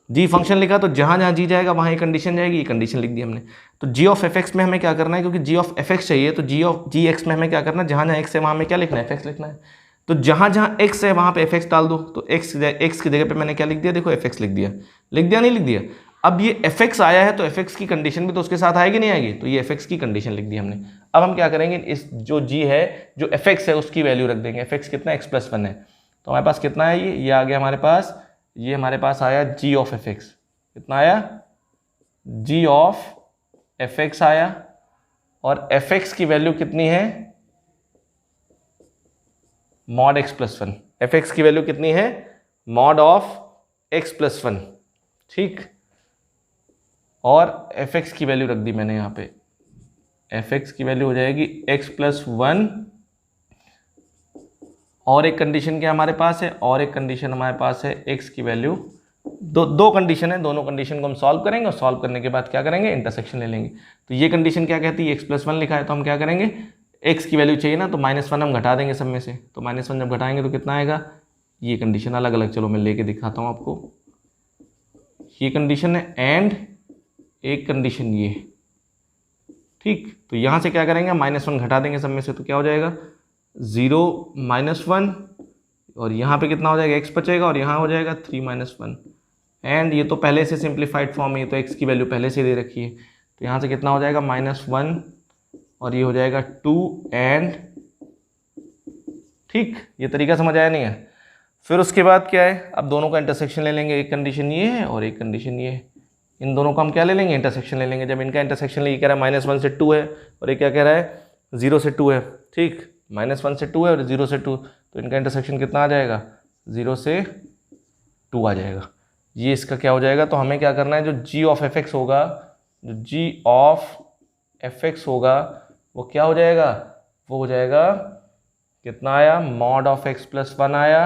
जी फंक्शन लिखा, तो जहाँ जहाँ जी जाएगा वहाँ ये कंडीशन जाएगी, ये कंडीशन लिख दी हमने। तो जी ऑफ एफ एक्स में हमें क्या करना है, क्योंकि जी ऑफ एफ एक्स चाहिए, तो जी एक्स में हमें क्या करना है, जहाँ जहाँ एक्स है वहाँ हमें क्या लिखना है, एफ एक्स लिखना है। तो जहाँ जहाँ एक्स है वहाँ पे एफ एक्स डाल दो, तो एक्स की जगह पे मैंने क्या लिख दिया, देखो एफ एक्स लिख दिया, नहीं लिख दिया। अब ये एफ एक्स आया है तो एफ एक्स की कंडीशन भी तो उसके साथ आएगी नहीं आएगी, तो ये एफ एक्स की कंडीशन लिख दी हमने। अब हम क्या करेंगे, इस जो जी है, जो एफ एक्स है, उसकी वैल्यू रख देंगे, एफ एक्स कितना, x+1 है, तो हमारे पास कितना है, ये आ गया हमारे पास, ये हमारे पास आया जी ऑफ एफ एक्स, कितना आया, जी ऑफ एफ एक्स आया, और एफ एक्स की वैल्यू कितनी है, मॉड x+1, एफ एक्स की वैल्यू कितनी है, मॉड ऑफ x+1, ठीक, और एफ एक्स की वैल्यू रख दी मैंने यहाँ पे, एफ एक्स की वैल्यू हो जाएगी x+1, और एक कंडीशन क्या हमारे पास है, और एक कंडीशन हमारे पास है x की वैल्यू, दो कंडीशन है, दोनों कंडीशन को हम सॉल्व करेंगे, और सॉल्व करने के बाद क्या करेंगे, इंटरसेक्शन ले लेंगे। तो ये कंडीशन क्या कहती है, x+1 लिखा है, तो हम क्या करेंगे, x की वैल्यू चाहिए ना, तो -1 हम घटा देंगे सब में से, तो -1 जब घटाएंगे तो कितना आएगा, ये कंडीशन अलग अलग, चलो मैं लेके दिखाता हूँ आपको, ये कंडीशन है, एंड एक कंडीशन ये, ठीक, तो यहाँ से क्या करेंगे, -1 घटा देंगे सब में से, तो क्या हो जाएगा, 0 -1, और यहाँ पे कितना हो जाएगा, x बचेगा, और यहाँ हो जाएगा 3 -1, एंड ये तो पहले से सिंप्लीफाइड फॉर्म है, तो x की वैल्यू पहले से दे रखी है, तो यहाँ से कितना हो जाएगा, -1, और ये हो जाएगा 2, एंड, ठीक, ये तरीका समझ आया नहीं है? फिर उसके बाद क्या है, अब दोनों का इंटरसेक्शन ले लेंगे, एक कंडीशन ये है और एक कंडीशन ये है, इन दोनों का हम क्या ले लेंगे, इंटरसेक्शन ले लेंगे। जब इनका इंटरसेक्शन ले, ये कह रहा है -1 से 2 है, और ये क्या कह रहा है, 0 से 2 है, ठीक, -1 से 2 है और 0 से 2, तो इनका इंटरसेक्शन कितना आ जाएगा, 0 से 2 आ जाएगा, ये इसका क्या हो जाएगा। तो हमें क्या करना है, जो जी ऑफ एफ एक्स होगा, जो जी ऑफ एफ एक्स होगा वो क्या हो जाएगा, वो हो जाएगा, कितना आया, मॉड ऑफ x+1 आया,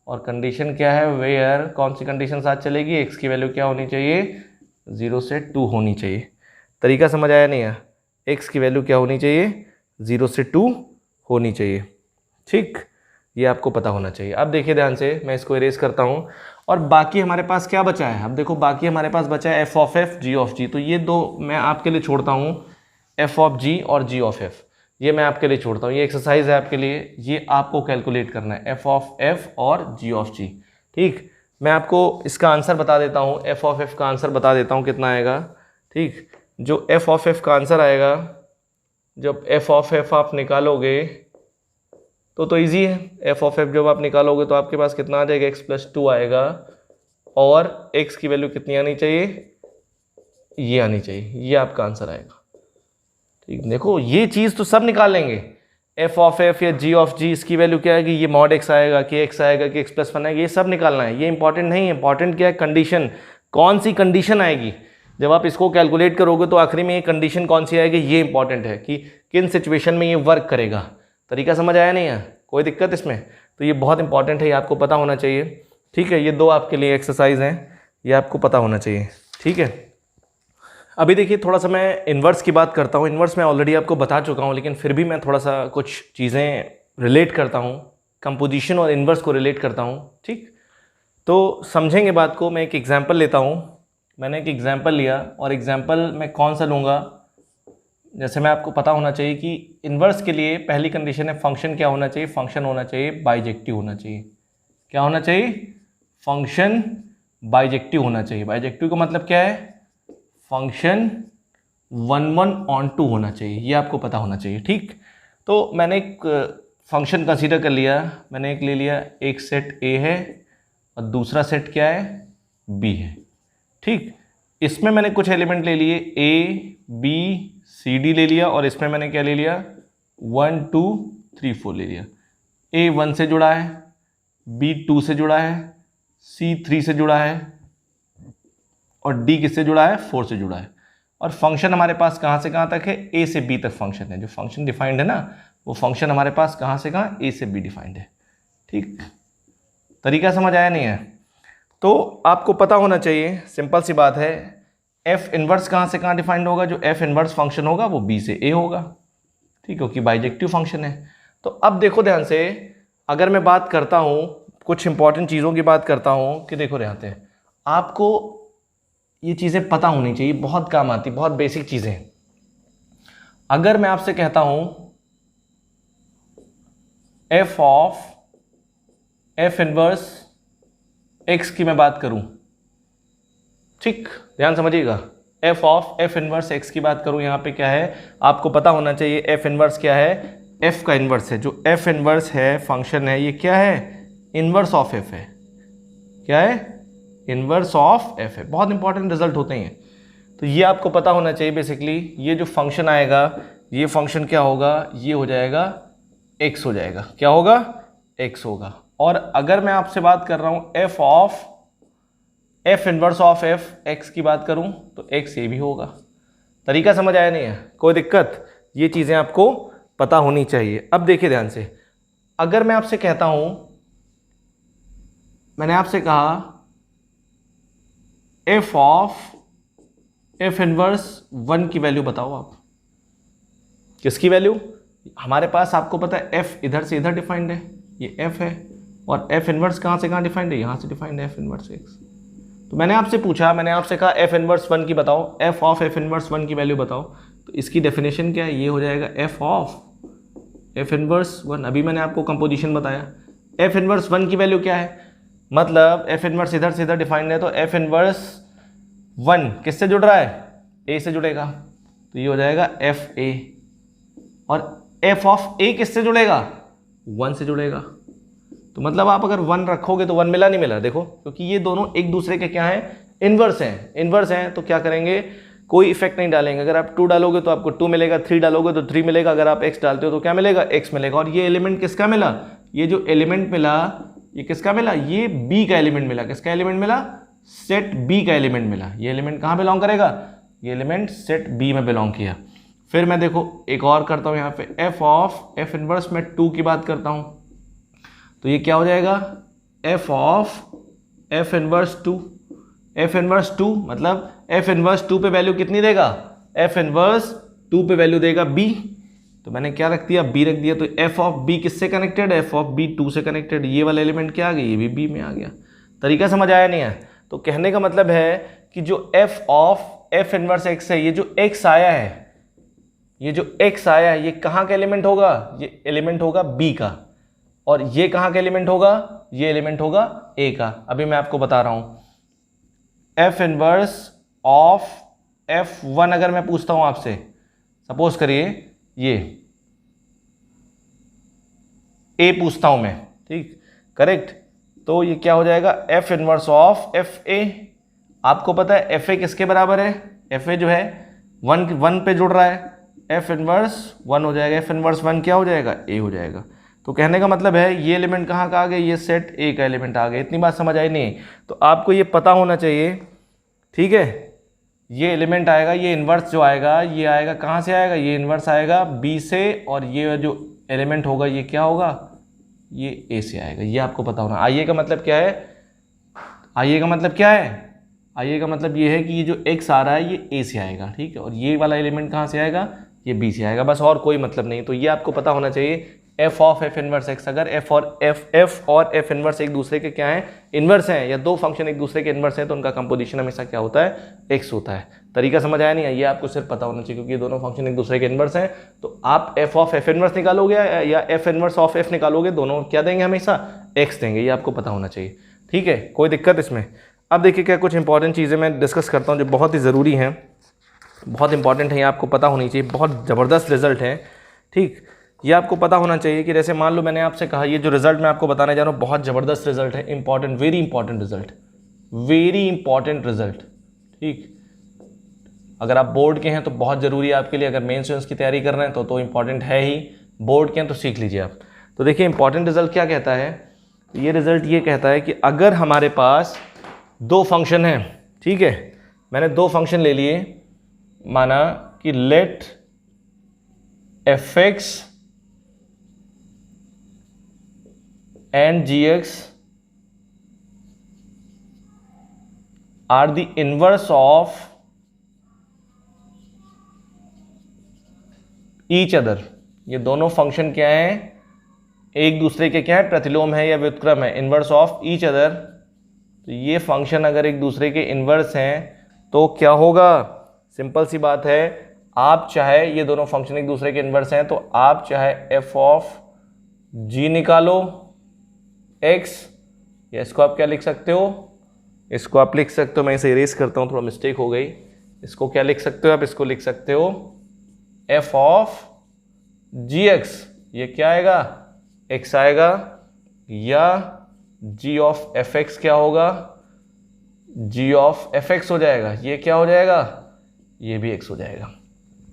और कंडीशन क्या है, वेयर, कौन सी कंडीशन साथ चलेगी, x की वैल्यू क्या होनी चाहिए, 0 से 2 होनी चाहिए। तरीका समझ आया नहीं है, x की वैल्यू क्या होनी चाहिए, 0 से 2 होनी चाहिए, ठीक, ये आपको पता होना चाहिए। अब देखिए ध्यान से, मैं इसको इरेज करता हूँ, और बाकी हमारे पास क्या बचा है, अब देखो बाकी हमारे पास बचा है f of f, g of g, तो ये दो मैं आपके लिए छोड़ता हूँ, f ऑफ g और g ऑफ f, ये मैं आपके लिए छोड़ता हूँ, ये एक्सरसाइज है आपके लिए, ये आपको कैलकुलेट करना है, f ऑफ f और g ऑफ g, ठीक। मैं आपको इसका आंसर बता देता हूँ, f ऑफ f का आंसर बता देता हूँ कितना आएगा, ठीक। जो f ऑफ f का आंसर आएगा, जब f ऑफ f आप निकालोगे तो ईजी है, f ऑफ f जब आप निकालोगे तो आपके पास कितना आ जाएगा, x+2 आएगा, और x की वैल्यू कितनी आनी चाहिए, ये आनी चाहिए, ये आपका आंसर आएगा, ठीक। देखो ये चीज़ तो सब निकाल लेंगे, f ऑफ f या g ऑफ g, इसकी वैल्यू क्या आएगी, ये मॉड x आएगा कि x आएगा कि x+1 आएगा, ये सब निकालना है, ये इंपॉर्टेंट नहीं है, इंपॉर्टेंट क्या है, कंडीशन, कौन सी कंडीशन आएगी जब आप इसको कैलकुलेट करोगे, तो आखिरी में ये कंडीशन कौन सी आएगी, ये इंपॉर्टेंट है कि किन सिचुएशन में ये वर्क करेगा। तरीका समझ आया नहीं है, कोई दिक्कत इसमें, तो ये बहुत इंपॉर्टेंट है, ये आपको पता होना चाहिए, ठीक है। ये दो आपके लिए एक्सरसाइज हैं, ये आपको पता होना चाहिए, ठीक है। अभी देखिए थोड़ा सा मैं इन्वर्स की बात करता हूँ, इन्वर्स मैं ऑलरेडी आपको बता चुका हूँ, लेकिन फिर भी मैं थोड़ा सा कुछ चीज़ें रिलेट करता हूँ, कंपोजिशन और इन्वर्स को रिलेट करता हूँ, ठीक। तो समझेंगे बात को, मैं एक एग्जांपल लेता हूँ, मैंने एक एग्जांपल लिया, और एग्जांपल मैं कौन सा लूँगा, जैसे मैं आपको पता होना चाहिए कि इन्वर्स के लिए पहली कंडीशन है, फंक्शन क्या होना चाहिए, फंक्शन होना चाहिए बाइजेक्टिव होना चाहिए, क्या होना चाहिए, फंक्शन बाइजेक्टिव होना चाहिए। बाइजेक्टिव का मतलब क्या है, फंक्शन 1 1 ऑन 2 होना चाहिए, ये आपको पता होना चाहिए, ठीक। तो मैंने एक फंक्शन कंसीडर कर लिया, मैंने एक ले लिया, एक सेट ए है और दूसरा सेट क्या है, बी है। ठीक, इसमें मैंने कुछ एलिमेंट ले लिए, ए बी सी डी ले लिया, और इसमें मैंने क्या ले लिया, 1 2 3 4 ले लिया। ए 1 से जुड़ा है, बी 2 से जुड़ा है, सी 3 से जुड़ा है, और डी किससे जुड़ा है, 4 से जुड़ा है। और फंक्शन हमारे पास कहाँ से कहाँ तक है, ए से बी तक फंक्शन है। जो फंक्शन डिफाइंड है ना, वो फंक्शन हमारे पास कहाँ से कहाँ, ए से बी डिफाइंड है। ठीक, तरीका समझ आया नहीं है? तो आपको पता होना चाहिए, सिंपल सी बात है, एफ इनवर्स कहाँ से कहाँ डिफाइंड होगा, जो एफ इनवर्स फंक्शन होगा वो बी से ए होगा। ठीक, क्योंकि बाइजेक्टिव फंक्शन है। तो अब देखो ध्यान से, अगर मैं बात करता हूँ, कुछ इंपॉर्टेंट चीज़ों की बात करता हूँ, कि देखो ध्यान से, आपको ये चीज़ें पता होनी चाहिए, बहुत काम आती, बहुत बेसिक चीज़ें। अगर मैं आपसे कहता हूँ F of F inverse x की मैं बात करूं, ठीक, ध्यान समझिएगा, F of F inverse x की बात करूं, यहां पे क्या है आपको पता होना चाहिए, एफ इनवर्स क्या है, एफ का इनवर्स है। जो एफ इनवर्स है फंक्शन है, ये क्या है, इनवर्स ऑफ एफ है। क्या है, इनवर्स ऑफ एफ है। बहुत इंपॉर्टेंट रिजल्ट होते हैं। तो ये आपको पता होना चाहिए बेसिकली, ये जो फंक्शन आएगा, ये फंक्शन क्या होगा, ये हो जाएगा एक्स हो जाएगा। क्या होगा, एक्स होगा। और अगर मैं आपसे बात कर रहा हूं F of F inverse of f x की बात करूं, तो एक्स ये भी होगा। तरीका समझ आया नहीं है, कोई दिक्कत? ये चीजें आपको पता होनी चाहिए। अब देखिए ध्यान से, अगर मैं आपसे कहता हूं, मैंने आपसे कहा एफ ऑफ एफ इनवर्स 1 की वैल्यू बताओ आप। किसकी वैल्यू? हमारे पास आपको पता है एफ इधर से इधर डिफाइंड है, ये एफ है, और एफ इनवर्स कहाँ से कहाँ डिफाइंड है, यहाँ से डिफाइंड है, एफ इनवर्स एक्स। तो मैंने आपसे पूछा, मैंने आपसे कहा एफ इनवर्स 1 की बताओ, एफ ऑफ एफ इनवर्स 1 की वैल्यू बताओ। तो इसकी डेफिनेशन क्या है, ये हो जाएगा एफ ऑफ एफ इनवर्स 1। अभी मैंने आपको कंपोजिशन बताया। एफ इनवर्स 1 की वैल्यू क्या है, मतलब एफ इनवर्स इधर से इधर डिफाइंड है, तो एफ इनवर्स 1 किससे जुड़ रहा है, ए से जुड़ेगा, तो ये हो जाएगा एफ ए। और एफ ऑफ ए किससे जुड़ेगा, 1 से जुड़ेगा। तो मतलब आप अगर 1 रखोगे तो 1 मिला नहीं मिला, देखो, क्योंकि ये दोनों एक दूसरे के क्या हैं, इनवर्स हैं। इनवर्स हैं तो क्या करेंगे, कोई इफेक्ट नहीं डालेंगे। अगर आप 2 डालोगे तो आपको 2 मिलेगा, 3 डालोगे तो 3 मिलेगा, अगर आप x डालते हो तो क्या मिलेगा, x मिलेगा। और ये एलिमेंट किसका मिला, ये जो एलिमेंट मिला ये किसका मिला, ये b का एलिमेंट मिला। किसका एलिमेंट मिला, सेट b का एलिमेंट मिला। ये एलिमेंट कहाँ बिलोंग करेगा, ये एलिमेंट सेट b में बिलोंग किया। फिर मैं देखो एक और करता हूँ यहाँ पे, एफ ऑफ एफ इनवर्स में 2 की बात करता हूँ, तो ये क्या हो जाएगा, f of F inverse 2। F inverse 2 मतलब एफ इनवर्स 2 पे वैल्यू कितनी देगा, एफ इनवर्स 2 पे वैल्यू देगा b। तो मैंने क्या रख दिया, b रख दिया। तो एफ ऑफ b किससे कनेक्टेड, एफ ऑफ b 2 से कनेक्टेड। ये वाला एलिमेंट क्या आ गया, ये भी b में आ गया। तरीका समझ आया नहीं है? तो कहने का मतलब है कि जो F of F inverse x है, ये जो x आया है, ये जो x आया है, ये कहाँ का एलिमेंट होगा, ये एलिमेंट होगा b का। और ये कहाँ का एलिमेंट होगा, ये एलिमेंट होगा a का। अभी मैं आपको बता रहा हूं, एफ इनवर्स ऑफ f1 अगर मैं पूछता हूं आपसे, सपोज करिए ये a पूछता हूं मैं, ठीक, करेक्ट। तो ये क्या हो जाएगा, F inverse of F A. आपको पता है एफ ए किसके बराबर है, एफ ए जो है 1 पे जुड़ रहा है, एफ इनवर्स 1 हो जाएगा। एफ इनवर्स 1 क्या हो जाएगा, ए हो जाएगा। तो कहने का मतलब है ये एलिमेंट कहाँ का आ गया, ये सेट ए का एलिमेंट आ गया। इतनी बात समझ आई नहीं? तो आपको ये पता होना चाहिए, ठीक है। ये एलिमेंट आएगा, ये इन्वर्स जो आएगा, ये आएगा कहाँ से आएगा, ये इन्वर्स आएगा बी से, और ये जो एलिमेंट होगा ये क्या होगा, ये ए से आएगा। ये आपको पता होना। आइए का मतलब क्या है, आइए का मतलब क्या है, आइए का मतलब ये है कि ये जो एक्स आ रहा है ये ए से आएगा, ठीक है, और ये वाला एलिमेंट कहाँ से आएगा, ये बी से आएगा, बस, और कोई मतलब नहीं। तो ये आपको पता होना चाहिए, F of F inverse x. अगर एफ और एफ इनवर्स एक दूसरे के क्या है, इनवर्स हैं, या दो फंक्शन एक दूसरे के इनवर्स हैं, तो उनका कंपोजिशन हमेशा क्या होता है, एक्स होता है। तरीका समझ आया नहीं है? ये आपको सिर्फ पता होना चाहिए, क्योंकि ये दोनों फंक्शन एक दूसरे के इनवर्स हैं। तो आप एफ ऑफ एफ इनवर्स निकालोगे या एफ इनवर्स ऑफ एफ निकालोगे, दोनों क्या देंगे, हमेशा एक्स देंगे। ये आपको पता होना चाहिए, ठीक है, कोई दिक्कत इसमें? अब देखिए क्या कुछ इंपॉर्टेंट चीज़ें मैं डिस्कस करता हूँ जो बहुत ही ज़रूरी हैं, बहुत इंपॉर्टेंट है, ये आपको पता होनी चाहिए, बहुत ज़बरदस्त रिजल्ट है, ठीक। ये आपको पता होना चाहिए कि जैसे मान लो मैंने आपसे कहा ये जो रिजल्ट मैं आपको बताने जा रहा हूँ बहुत ज़बरदस्त रिजल्ट है, important, very important result, very important result. ठीक, अगर आप बोर्ड के हैं तो बहुत ज़रूरी है आपके लिए, अगर मेंस की तैयारी कर रहे हैं तो इंपॉर्टेंट है ही, बोर्ड के हैं तो सीख लीजिए आप। तो देखिए इंपॉर्टेंट रिजल्ट क्या कहता है, ये रिजल्ट ये कहता है कि अगर हमारे पास दो फंक्शन हैं, ठीक है, मैंने दो फंक्शन ले लिए, माना कि let f x and g x are the inverse of each other. ये दोनों फंक्शन क्या हैं, एक दूसरे के क्या है, प्रतिलोम है या व्युत्क्रम है, इनवर्स ऑफ ईच अदर। तो ये फंक्शन अगर एक दूसरे के इनवर्स हैं तो क्या होगा, सिंपल सी बात है, आप चाहे ये दोनों फंक्शन एक दूसरे के इनवर्स हैं तो आप चाहे एफ ऑफ जी निकालो एक्स, या इसको आप क्या लिख सकते हो, इसको आप लिख सकते हो, मैं इसे इरेज करता हूं, थोड़ा मिस्टेक हो गई, इसको क्या लिख सकते हो आप, इसको लिख सकते हो एफ ऑफ जी एक्स, ये क्या आएगा, एक्स आएगा, या जी ऑफ एफ एक्स क्या होगा, जी ऑफ एफ एक्स हो जाएगा, ये क्या हो जाएगा, ये भी एक्स हो जाएगा।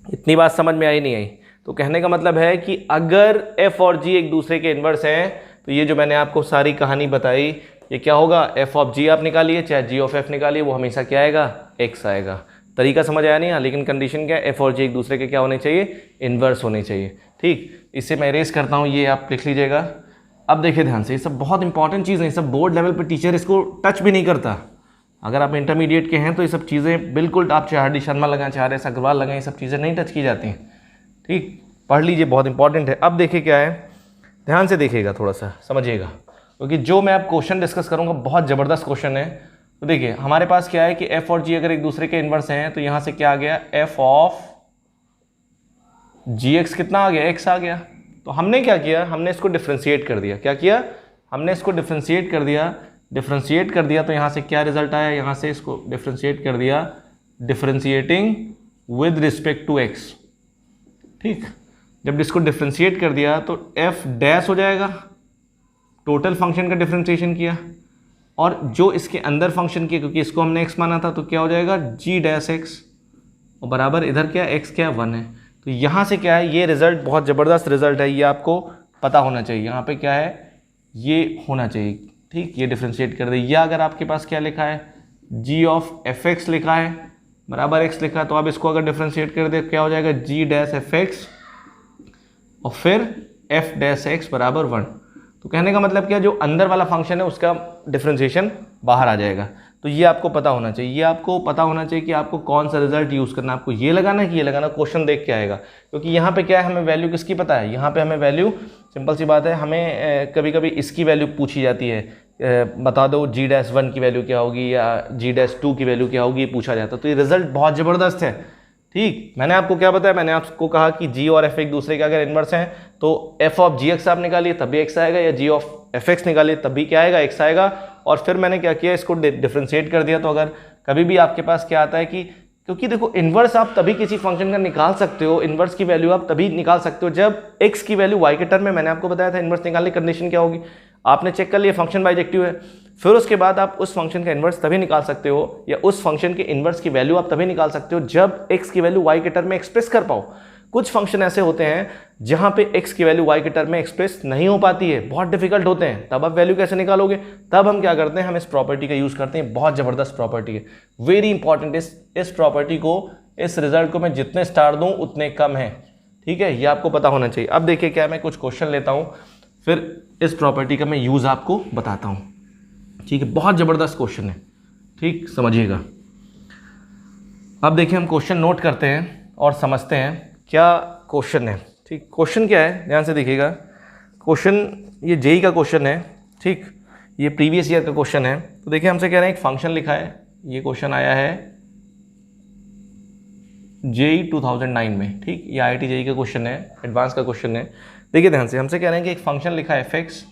इतनी बात समझ में आई नहीं आई? तो कहने का मतलब है कि अगर एफ और जी एक दूसरे के इन्वर्स हैं तो ये जो मैंने आपको सारी कहानी बताई ये क्या होगा, एफ ऑफ जी आप निकालिए चाहे जी ऑफ एफ निकालिए, वो हमेशा क्या आएगा, एक्स आएगा। तरीका समझ आया नहीं? हाँ, लेकिन कंडीशन क्या है, एफ और जी एक दूसरे के क्या होने चाहिए, इन्वर्स होने चाहिए। ठीक, इससे मैं इरेज करता हूँ, ये आप लिख लीजिएगा। अब देखिए ध्यान से, ये सब बहुत इंपॉर्टेंट चीज़ है, ये सब बोर्ड लेवल पर टीचर इसको टच भी नहीं करता। अगर आप इंटरमीडिएट के हैं तो ये सब चीज़ें बिल्कुल, आप चाहे आर.डी. शर्मा लगाएं चाहे आर.एस. अग्रवाल लगाएं, ये सब चीज़ें नहीं टच की जाती हैं। ठीक, पढ़ लीजिए, बहुत इंपॉर्टेंट है। अब देखिए क्या है, ध्यान से देखिएगा, थोड़ा सा समझिएगा, क्योंकि जो मैं अब क्वेश्चन डिस्कस करूँगा बहुत ज़बरदस्त क्वेश्चन है। तो देखिए हमारे पास क्या है कि एफ और जी अगर एक दूसरे के इन्वर्स हैं तो यहाँ से क्या आ गया, एफ ऑफ जी एक्स कितना आ गया, एक्स आ गया। तो हमने क्या किया, हमने इसको डिफ्रेंशिएट कर दिया। क्या किया, हमने इसको डिफ्रेंशिएट कर दिया। डिफ्रेंशिएट कर दिया तो यहाँ से क्या रिजल्ट आया, यहाँ से इसको डिफ्रेंशिएट कर दिया, differentiating with respect to x. ठीक, जब इसको डिफ्रेंशिएट कर दिया तो एफ डैश हो जाएगा, टोटल फंक्शन का डिफ्रेंशिएशन किया, और जो इसके अंदर फंक्शन किया, क्योंकि इसको हमने एक्स माना था, तो क्या हो जाएगा, जी डैश एक्स, और बराबर इधर क्या, एक्स क्या 1 है। तो यहाँ से क्या है, ये रिजल्ट बहुत ज़बरदस्त रिजल्ट है, ये आपको पता होना चाहिए। यहाँ पे क्या है, ये होना चाहिए। ठीक, ये डिफ्रेंशिएट कर दे, या अगर आपके पास क्या लिखा है, जी ऑफ एफ एक्स लिखा है बराबर एक्स लिखा है, तो आप इसको अगर डिफ्रेंशिएट कर दे क्या हो जाएगा, जी डैश एफ एक्स और फिर एफ डैश एक्स बराबर 1। तो कहने का मतलब क्या, जो अंदर वाला फंक्शन है उसका डिफ्रेंशिएशन बाहर आ जाएगा। तो ये आपको पता होना चाहिए, ये आपको पता होना चाहिए कि आपको कौन सा रिजल्ट यूज़ करना है, आपको ये लगाना है कि ये लगाना, क्वेश्चन देख के आएगा। क्योंकि यहाँ पे क्या है, हमें वैल्यू किसकी पता है, यहाँ पे हमें वैल्यू, सिंपल सी बात है, हमें कभी कभी इसकी वैल्यू पूछी जाती है, बता दो जी डैश 1 की वैल्यू क्या होगी या जी डैश 2 की वैल्यू क्या होगी, ये पूछा जाता है। तो ये रिजल्ट बहुत ज़बरदस्त है। ठीक, मैंने आपको क्या बताया, मैंने आपको कहा कि जी और एफ एक दूसरे के अगर इन्वर्स हैं तो एफ ऑफ जी एक्स आप निकालिए तब भी एक्स आएगा, या जी ऑफ एफ एक्स निकालिए तब भी क्या आएगा, एक्स आएगा। और फिर मैंने क्या किया, इसको डिफ्रेंशिएट कर दिया। तो अगर कभी भी आपके पास क्या आता है कि, क्योंकि देखो इन्वर्स आप तभी किसी फंक्शन का निकाल सकते हो, इन्वर्स की वैल्यू आप तभी निकाल सकते हो जब एक्स की वैल्यू वाई के टर्म में, मैंने आपको बताया था इन्वर्स निकालने की कंडीशन क्या होगी, आपने चेक कर लिया फंक्शन बाइजेक्टिव है, फिर उसके बाद आप उस फंक्शन का इन्वर्स तभी निकाल सकते हो, या उस फंक्शन के इन्वर्स की वैल्यू आप तभी निकाल सकते हो जब एक्स की वैल्यू वाई के टर्म में एक्सप्रेस कर पाओ। कुछ फंक्शन ऐसे होते हैं जहां पे एक्स की वैल्यू वाई के टर्म में एक्सप्रेस नहीं हो पाती है, बहुत डिफिकल्ट होते हैं, तब आप वैल्यू कैसे निकालोगे, तब हम क्या करते हैं, हम इस प्रॉपर्टी का यूज करते हैं। बहुत जबरदस्त प्रॉपर्टी है, वेरी इंपॉर्टेंट। इस प्रॉपर्टी को, इस रिजल्ट को मैं जितने स्टार दूं उतने कम है। ठीक है, ये आपको पता होना चाहिए। अब देखिए क्या, मैं कुछ क्वेश्चन लेता हूं, फिर इस प्रॉपर्टी का मैं यूज आपको बताता हूं। ठीक है, बहुत जबरदस्त क्वेश्चन है। ठीक, समझिएगा। अब देखिए हम क्वेश्चन नोट करते हैं और समझते हैं क्या क्वेश्चन है। ठीक, क्वेश्चन क्या है, ध्यान से देखिएगा। क्वेश्चन ये जेई का क्वेश्चन है। ठीक, ये प्रीवियस ईयर का क्वेश्चन है। तो देखिए हमसे कह रहे हैं एक फंक्शन लिखा है, ये क्वेश्चन आया है जेई 2009 में। ठीक, ये IIT जेई का क्वेश्चन है, एडवांस का क्वेश्चन है। देखिए ध्यान से, हमसे कह रहे हैं कि एक फंक्शन लिखा है एफ एक्स,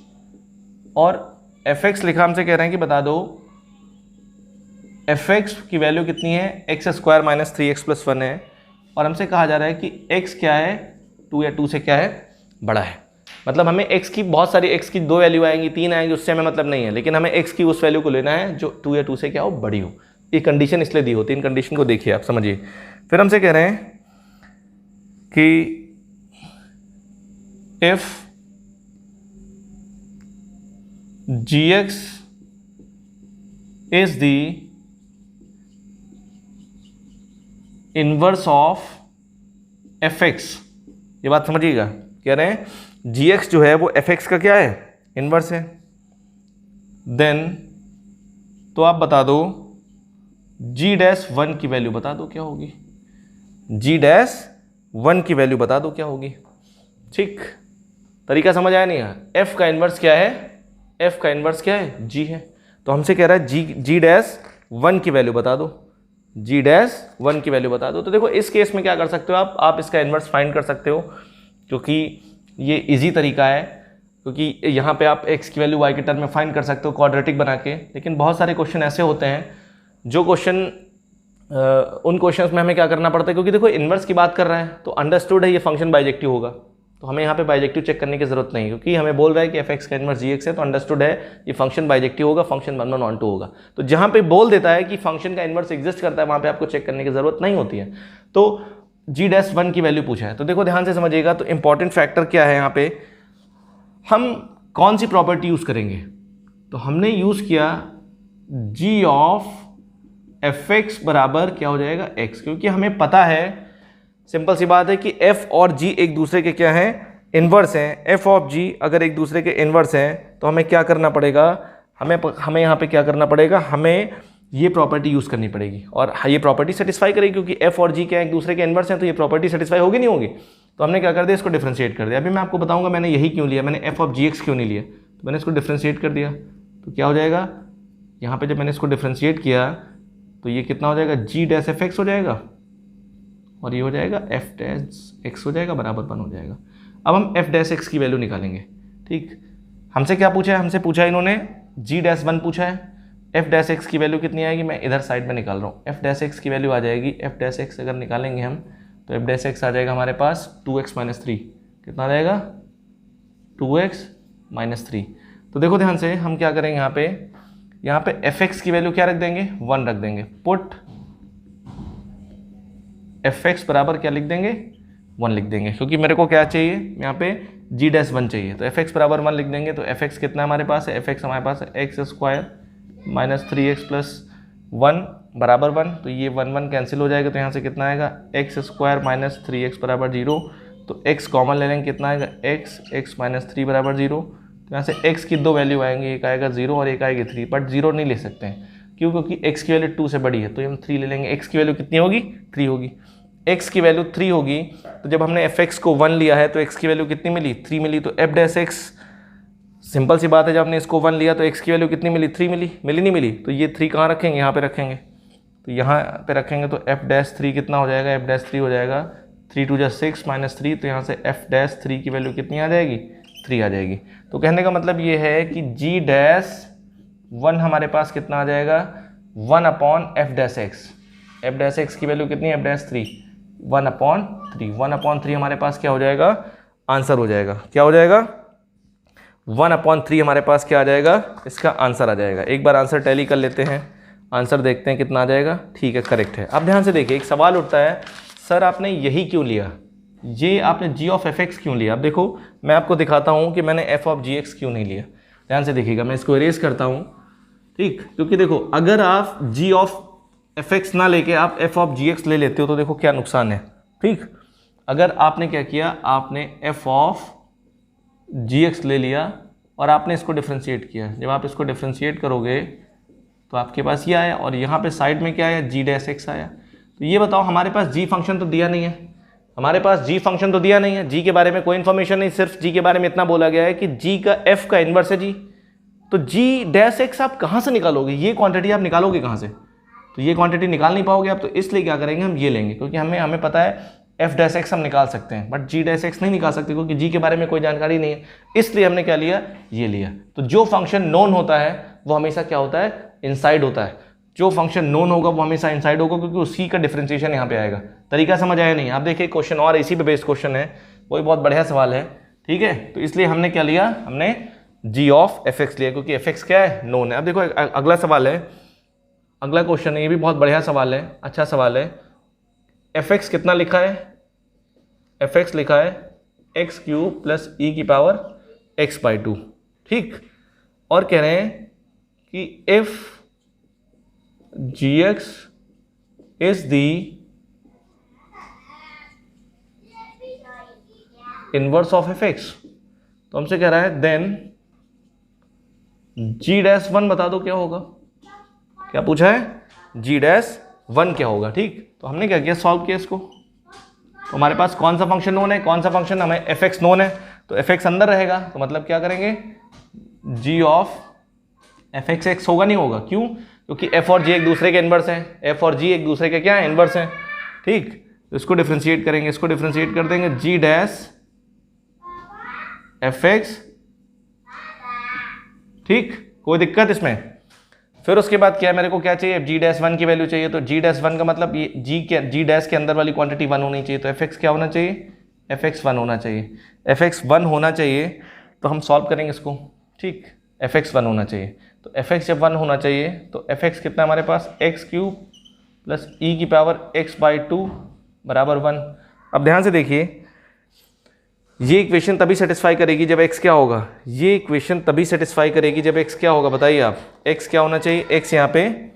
और एफ एक्स लिखा, हमसे कह रहे हैं कि बता दो एफ एक्स की वैल्यू कितनी है, एक्स स्क्वायर माइनस 3x + 1 है, और हमसे कहा जा रहा है कि x क्या है, 2 या 2 से क्या है बड़ा है। मतलब हमें x की बहुत सारी x की 2 वैल्यू आएंगी, 3 आएंगी, उससे हमें मतलब नहीं है, लेकिन हमें x की उस वैल्यू को लेना है जो 2 या 2 से क्या हो, बड़ी हो। ये कंडीशन इसलिए दी होती है, इन कंडीशन को देखिए आप समझिए। फिर हमसे कह रहे हैं कि if gx is the inverse of fx, ये बात समझिएगा, कह रहे हैं gx जो है वो fx का क्या है, इनवर्स है, देन तो आप बता दो g'1 की वैल्यू बता दो क्या होगी, g'1 की वैल्यू बता दो क्या होगी। ठीक, तरीका समझ आया नहीं है। f का इन्वर्स क्या है, f का इन्वर्स क्या है, g है, तो हमसे कह रहा है g'1 की वैल्यू बता दो, g'1 की वैल्यू बता दो। तो देखो इस केस में क्या कर सकते हो आप इसका इन्वर्स फाइंड कर सकते हो, क्योंकि ये इजी तरीका है, क्योंकि यहाँ पे आप x की वैल्यू y के टर्म में फाइंड कर सकते हो क्वाड्रेटिक बना के। लेकिन बहुत सारे क्वेश्चन ऐसे होते हैं जो क्वेश्चन उन क्वेश्चंस में हमें क्या करना पड़ता है, क्योंकि देखो इन्वर्स की बात कर रहा है तो अंडरस्टूड है ये फंक्शन बाइजेक्टिव होगा, तो हमें यहाँ पे बाइजेक्टिव चेक करने की जरूरत नहीं, क्योंकि हमें बोल रहा है कि fx का इन्वर्स gx है, तो अंडरस्टूड है ये फंक्शन बाइजेक्टिव होगा, फंक्शन 1 1 1 2 होगा। तो जहाँ पे बोल देता है कि फंक्शन का इन्वर्स एग्जिस्ट करता है, वहाँ पे आपको चेक करने की जरूरत नहीं होती है। तो g'1 की वैल्यू पूछा है, तो देखो ध्यान से समझिएगा। तो इंपॉर्टेंट फैक्टर क्या है यहाँ पे, हम कौन सी प्रॉपर्टी यूज करेंगे, तो हमने यूज किया g ऑफ fx बराबर क्या हो जाएगा x, क्योंकि हमें पता है, सिंपल सी बात है कि f और g एक दूसरे के क्या हैं, इन्वर्स हैं। f ऑफ g अगर एक दूसरे के इन्वर्स हैं तो हमें क्या करना पड़ेगा, हमें यहाँ पे क्या करना पड़ेगा, हमें ये प्रॉपर्टी यूज़ करनी पड़ेगी, और ये प्रॉपर्टी सेटिस्फाई करेगी, क्योंकि f और g क्या एक दूसरे के इन्वर्स हैं, तो ये प्रॉपर्टी सेटिस्फाई होगी नहीं होगी। तो हमने क्या कर दिया, इसको डिफ्रेंशिएट कर दिया। अभी मैं आपको बताऊंगा मैंने यही क्यों लिया, मैंने f ऑफ gx क्यों नहीं लिया, तो मैंने इसको डिफ्रेंशिएट कर दिया। तो क्या हो जाएगा, यहाँ पे जब मैंने इसको डिफ्रेंशिएट किया तो ये कितना हो जाएगा, g'(f(x) हो जाएगा, और ये हो जाएगा f'(x) हो जाएगा, बराबर 1 हो जाएगा। अब हम f'(x) की वैल्यू निकालेंगे। ठीक, हमसे क्या पूछा है, हमसे पूछा है इन्होंने g'1 पूछा है, f'(x) की वैल्यू कितनी आएगी, मैं इधर साइड में निकाल रहा हूँ। f'(x) की वैल्यू आ जाएगी, f'(x) अगर निकालेंगे हम तो f'(x) आ जाएगा हमारे पास 2x - 3, कितना आ जाएगा 2x - 3। तो देखो ध्यान से, हम क्या करेंगे, यहाँ पे f(x) की वैल्यू क्या रख देंगे, 1 रख देंगे। पुट f(x) बराबर क्या लिख देंगे, 1 लिख देंगे, क्योंकि मेरे को क्या चाहिए, यहाँ पे g'1 चाहिए, तो f(x) बराबर 1 लिख देंगे। तो f(x) कितना हमारे पास है, f(x) हमारे पास है x² - 3x + 1 बराबर 1, तो ये 1 1 कैंसिल हो जाएगा, तो यहाँ से कितना आएगा, x² - 3x बराबर 0। तो x कॉमन ले लेंगे, कितना आएगा, x - 3 बराबर 0। तो यहाँ से x की 2 वैल्यू आएंगी, एक आएगा 0 और एक आएगी 3, बट 0 नहीं ले सकते हैं, क्यों, क्योंकि x की वैल्यू 2 से बड़ी है, तो हम 3 ले लेंगे। x की वैल्यू कितनी होगी, 3 होगी, x की वैल्यू 3 होगी। तो जब हमने f(x) को 1 लिया है तो x की वैल्यू कितनी मिली, 3 मिली। तो f'(x), सिंपल सी बात है, जब हमने इसको 1 लिया तो x की वैल्यू कितनी मिली, 3 मिली, नहीं मिली। तो ये 3 कहाँ रखेंगे, यहाँ पे रखेंगे, तो यहाँ पे रखेंगे, तो f'3 कितना हो जाएगा, f'3 हो जाएगा 3 2 6 - 3, तो यहाँ से f'3 की वैल्यू कितनी आ जाएगी, 3 आ जाएगी। तो कहने का मतलब ये है कि g'1 हमारे पास कितना आ जाएगा, 1/f'(x), f'(x) की वैल्यू कितनी है, f'3 1/3, 1/3 हमारे पास क्या हो जाएगा, आंसर हो जाएगा, क्या हो जाएगा, 1/3 हमारे पास क्या आ जाएगा, इसका आंसर आ जाएगा। एक बार आंसर टैली कर लेते हैं, आंसर देखते हैं कितना आ जाएगा। ठीक है, करेक्ट है। अब ध्यान से देखिए, एक सवाल उठता है, सर आपने यही क्यों लिया, ये आपने g ऑफ f(x) क्यों लिया। अब देखो मैं आपको दिखाता हूँ कि मैंने f ऑफ gx क्यों नहीं लिया। ध्यान से देखिएगा, मैं इसको इरेज करता हूँ, ठीक, क्योंकि देखो अगर आप g ऑफ f(x) ना लेके आप f ऑफ gx ले लेते हो तो देखो क्या नुकसान है। ठीक, अगर आपने क्या किया, आपने f ऑफ gx ले लिया और आपने इसको डिफ्रेंशिएट किया। जब आप इसको डिफ्रेंशिएट करोगे तो आपके पास ये आया, और यहाँ पे साइड में क्या आया, g'(x) आया। तो ये बताओ, हमारे पास g फंक्शन तो दिया नहीं है, हमारे पास g फंक्शन तो दिया नहीं है, g के बारे में कोई इन्फॉर्मेशन नहीं, सिर्फ g के बारे में इतना बोला गया है कि g का f का इन्वर्स है g। तो g'(x) आप कहाँ से निकालोगे, ये क्वांटिटी आप निकालोगे कहाँ से, तो ये क्वांटिटी निकाल नहीं पाओगे आप। तो इसलिए क्या करेंगे, हम ये लेंगे, क्योंकि हमें पता है f'(x) हम निकाल सकते हैं, बट g'(x) नहीं निकाल सकते, क्योंकि g के बारे में कोई जानकारी नहीं है। इसलिए हमने क्या लिया, ये लिया। तो जो फंक्शन नोन होता है वो हमेशा क्या होता है, इनसाइड होता है। जो फंक्शन नोन होगा वो हमेशा इनसाइड होगा, क्योंकि उसी का डिफरेंशिएशन यहाँ पे आएगा। तरीका समझ आया नहीं। आप देखिए क्वेश्चन और इसी पे बेस्ड क्वेश्चन है, वो भी बहुत बढ़िया सवाल है। ठीक है। तो इसलिए हमने क्या लिया, हमने g ऑफ fx लिया, क्योंकि fx क्या है, नोन है। अब देखो अगला सवाल है, अगला क्वेश्चन है, ये भी बहुत बढ़िया सवाल है, अच्छा सवाल है। fx कितना लिखा है, fx लिखा है एक्स क्यूब प्लस ई की पावर x/2, ठीक। और कह रहे हैं कि if gx is the inverse of fx, तो हमसे कह रहा है देन g'1 बता दो क्या होगा। क्या पूछा है, g'1 क्या होगा, ठीक। तो हमने क्या किया, सॉल्व किया इसको। तो हमारे पास कौन सा फंक्शन नोन है, कौन सा फंक्शन, हमें fx नोन है, तो fx अंदर रहेगा, तो मतलब क्या करेंगे, g ऑफ fx x होगा, नहीं होगा, क्यों, क्योंकि f और g एक दूसरे के इनवर्स हैं, f और g एक दूसरे के क्या है, इनवर्स हैं, ठीक। तो इसको डिफरेंशिएट करेंगे, इसको डिफरेंशिएट कर देंगे, g' fx, ठीक, कोई दिक्कत इसमें। फिर उसके बाद क्या है, मेरे को क्या चाहिए, g'1 की वैल्यू चाहिए, तो g'1 का मतलब ये g' के अंदर वाली क्वांटिटी 1 होनी चाहिए, तो fx क्या होना चाहिए, fx 1 होना चाहिए, fx 1 होना चाहिए। तो हम सॉल्व करेंगे इसको, ठीक, fx 1 होना चाहिए, तो fx जब 1 होना चाहिए तो fx कितना हमारे पास, एक्स क्यूब प्लस ई की पावर x/2 बराबर 1। अब ध्यान से देखिए, ये इक्वेशन तभी सेटिस्फाई करेगी जब x क्या होगा, ये इक्वेशन तभी सेटिस्फाई करेगी जब x क्या होगा, बताइए आप, x क्या होना चाहिए, x यहाँ पे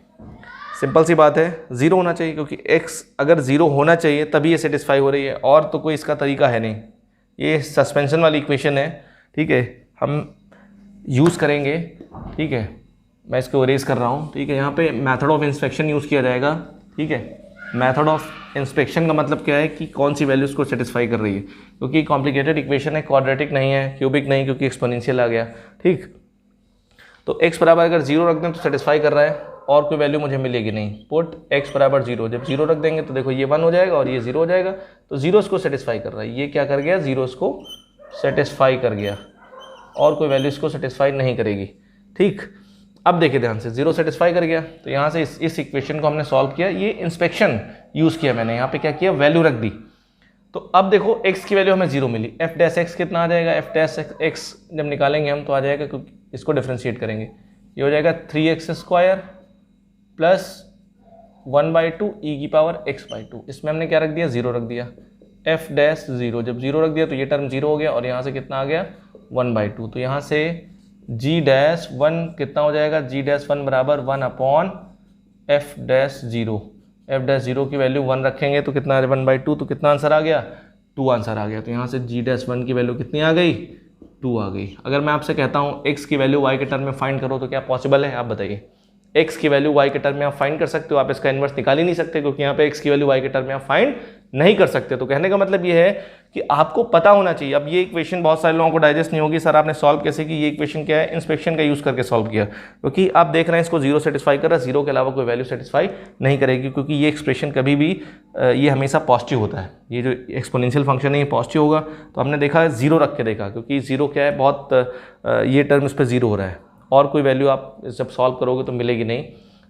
सिंपल सी बात है 0 होना चाहिए, क्योंकि x अगर 0 होना चाहिए तभी ये सेटिस्फाई हो रही है, और तो कोई इसका तरीका है नहीं। ये सस्पेंशन वाली इक्वेशन है, ठीक है, हम यूज़ करेंगे, ठीक है। मैं इसको इरेज कर रहा हूँ, ठीक है। यहाँ पे मेथड ऑफ इंस्पेक्शन यूज़ किया जाएगा, ठीक है। मेथड ऑफ इंस्पेक्शन का मतलब क्या है कि कौन सी वैल्यूज़ को सेटिस्फाई कर रही है, क्योंकि कॉम्प्लिकेटेड इक्वेशन है, क्वाड्रेटिक नहीं है, क्यूबिक नहीं, क्योंकि एक्सपोनेंशियल आ गया, ठीक। तो x बराबर अगर 0 रख दें तो सेटिस्फाई कर रहा है, और कोई वैल्यू मुझे मिलेगी नहीं। पुट x बराबर 0, जब 0 रख देंगे तो देखो ये 1 हो जाएगा और ये 0 हो जाएगा, तो 0 इसको सेटिस्फाई कर रहा है, ये क्या कर गया, 0 इसको सेटिस्फाई कर गया, और कोई वैल्यू इसको सेटिस्फाई नहीं करेगी, ठीक। अब देखिए ध्यान से, 0 सेटिस्फाई कर गया, तो यहाँ से इस इक्वेशन को हमने सॉल्व किया, ये इंस्पेक्शन यूज़ किया मैंने, यहाँ पे क्या किया, वैल्यू रख दी। तो अब देखो x की वैल्यू हमें 0 मिली, f' कितना आ जाएगा, f' जब निकालेंगे हम तो आ जाएगा, क्योंकि इसको डिफ्रेंशिएट करेंगे, ये हो जाएगा 3x² प्लस 1/2 ई की पावर x/2। इसमें हमने क्या रख दिया, 0 रख दिया, f'0, जब 0 रख दिया तो ये टर्म 0 हो गया, और यहाँ से कितना आ गया, 1/2। तो यहाँ से g'1 कितना हो जाएगा, g'1 बराबर 1/f'0, f'0 की वैल्यू 1 रखेंगे तो कितना, 1/2, तो कितना आंसर आ गया, 2 आंसर आ गया। तो यहाँ से g'1 की वैल्यू कितनी आ गई, 2 आ गई। अगर मैं आपसे कहता हूँ x की वैल्यू y के टर्म में फाइंड करो, तो क्या पॉसिबल है, आप बताइए। x की वैल्यू y के टर्म में आप फाइंड कर सकते हो, आप इसका इन्वर्स निकाल ही नहीं सकते, क्योंकि यहाँ पे x की वैल्यू y के टर्म में आप फाइंड नहीं कर सकते। तो कहने का मतलब ये है कि आपको पता होना चाहिए। अब ये इक्वेशन बहुत सारे लोगों को डाइजेस्ट नहीं होगी, सर आपने सॉल्व कैसे की, ये इक्वेशन क्या है, इंस्पेक्शन का यूज़ करके सॉल्व किया, क्योंकि आप देख रहे हैं इसको 0 सेटिस्फाई कर रहा है, 0 के अलावा कोई वैल्यू सेटिस्फाई नहीं करेगी, क्योंकि ये एक्सप्रेशन कभी भी ये हमेशा पॉजिटिव होता है, ये जो एक्सपोनेंशियल फंक्शन है ये पॉजिटिव होगा। तो हमने देखा 0 रख के देखा, क्योंकि 0 क्या है, बहुत ये टर्म इस पर 0 हो रहा है, और कोई वैल्यू आप जब सॉल्व करोगे तो मिलेगी नहीं,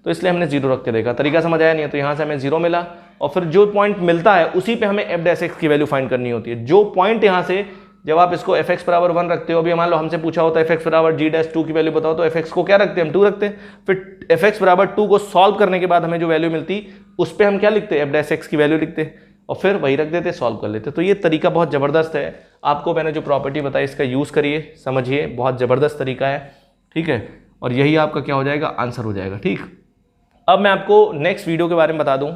तो इसलिए हमने 0 रख के देखा। तरीका समझ आया नहीं है, तो यहाँ से हमें 0 मिला, और फिर जो पॉइंट मिलता है उसी पे हमें f' की वैल्यू फाइंड करनी होती है। जो पॉइंट यहाँ से, जब आप इसको fx बराबर 1 रखते हो, अभी मान लो हमसे पूछा होता है fx बराबर g'2 की वैल्यू बताओ, तो fx को क्या रखते हैं, हम 2 रखते हैं। फिर fx बराबर 2 को सॉल्व करने के बाद हमें जो वैल्यू मिलती उस पर हम क्या लिखते, f' की वैल्यू लिखते, और फिर वही रख देते, सॉल्व कर लेते। तो ये तरीका बहुत ज़बरदस्त है, आपको मैंने जो प्रॉपर्टी बताई इसका यूज़ करिए, समझिए, बहुत ज़बरदस्त तरीका है, ठीक है। और यही आपका क्या हो जाएगा, आंसर हो जाएगा, ठीक। अब मैं आपको नेक्स्ट वीडियो के बारे में बता दूं।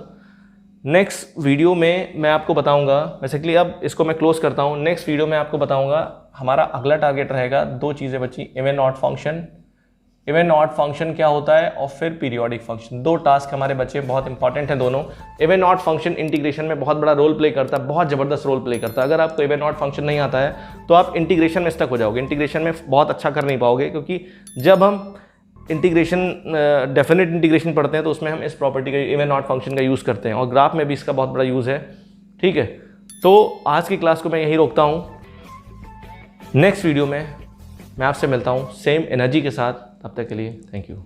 नेक्स्ट वीडियो में मैं आपको बताऊंगा, बेसिकली अब इसको मैं क्लोज करता हूं। नेक्स्ट वीडियो में आपको बताऊंगा, हमारा अगला टारगेट रहेगा, 2 चीज़ें बची, even not function, even not function क्या होता है, और फिर पीरियोडिक फंक्शन। 2 टास्क हमारे बच्चे, बहुत इंपॉर्टेंट हैं दोनों। इवन नॉट फंक्शन इंटीग्रेशन में बहुत बड़ा रोल प्ले करता है, बहुत ज़बरदस्त रोल प्ले करता है। अगर आपको इवन नॉट फंक्शन नहीं आता है तो आप इंटीग्रेशन में स्टक हो जाओगे, इंटीग्रेशन में बहुत अच्छा कर नहीं पाओगे, क्योंकि जब हम इंटीग्रेशन डेफिनेट इंटीग्रेशन पढ़ते हैं तो उसमें हम इस प्रॉपर्टी का, इवन नॉट फंक्शन का यूज़ करते हैं, और ग्राफ में भी इसका बहुत बड़ा यूज़ है, ठीक है। तो आज की क्लास को मैं यहीं रोकता हूँ, नेक्स्ट वीडियो में मैं आपसे मिलता हूँ सेम एनर्जी के साथ। तब तक के लिए थैंक यू।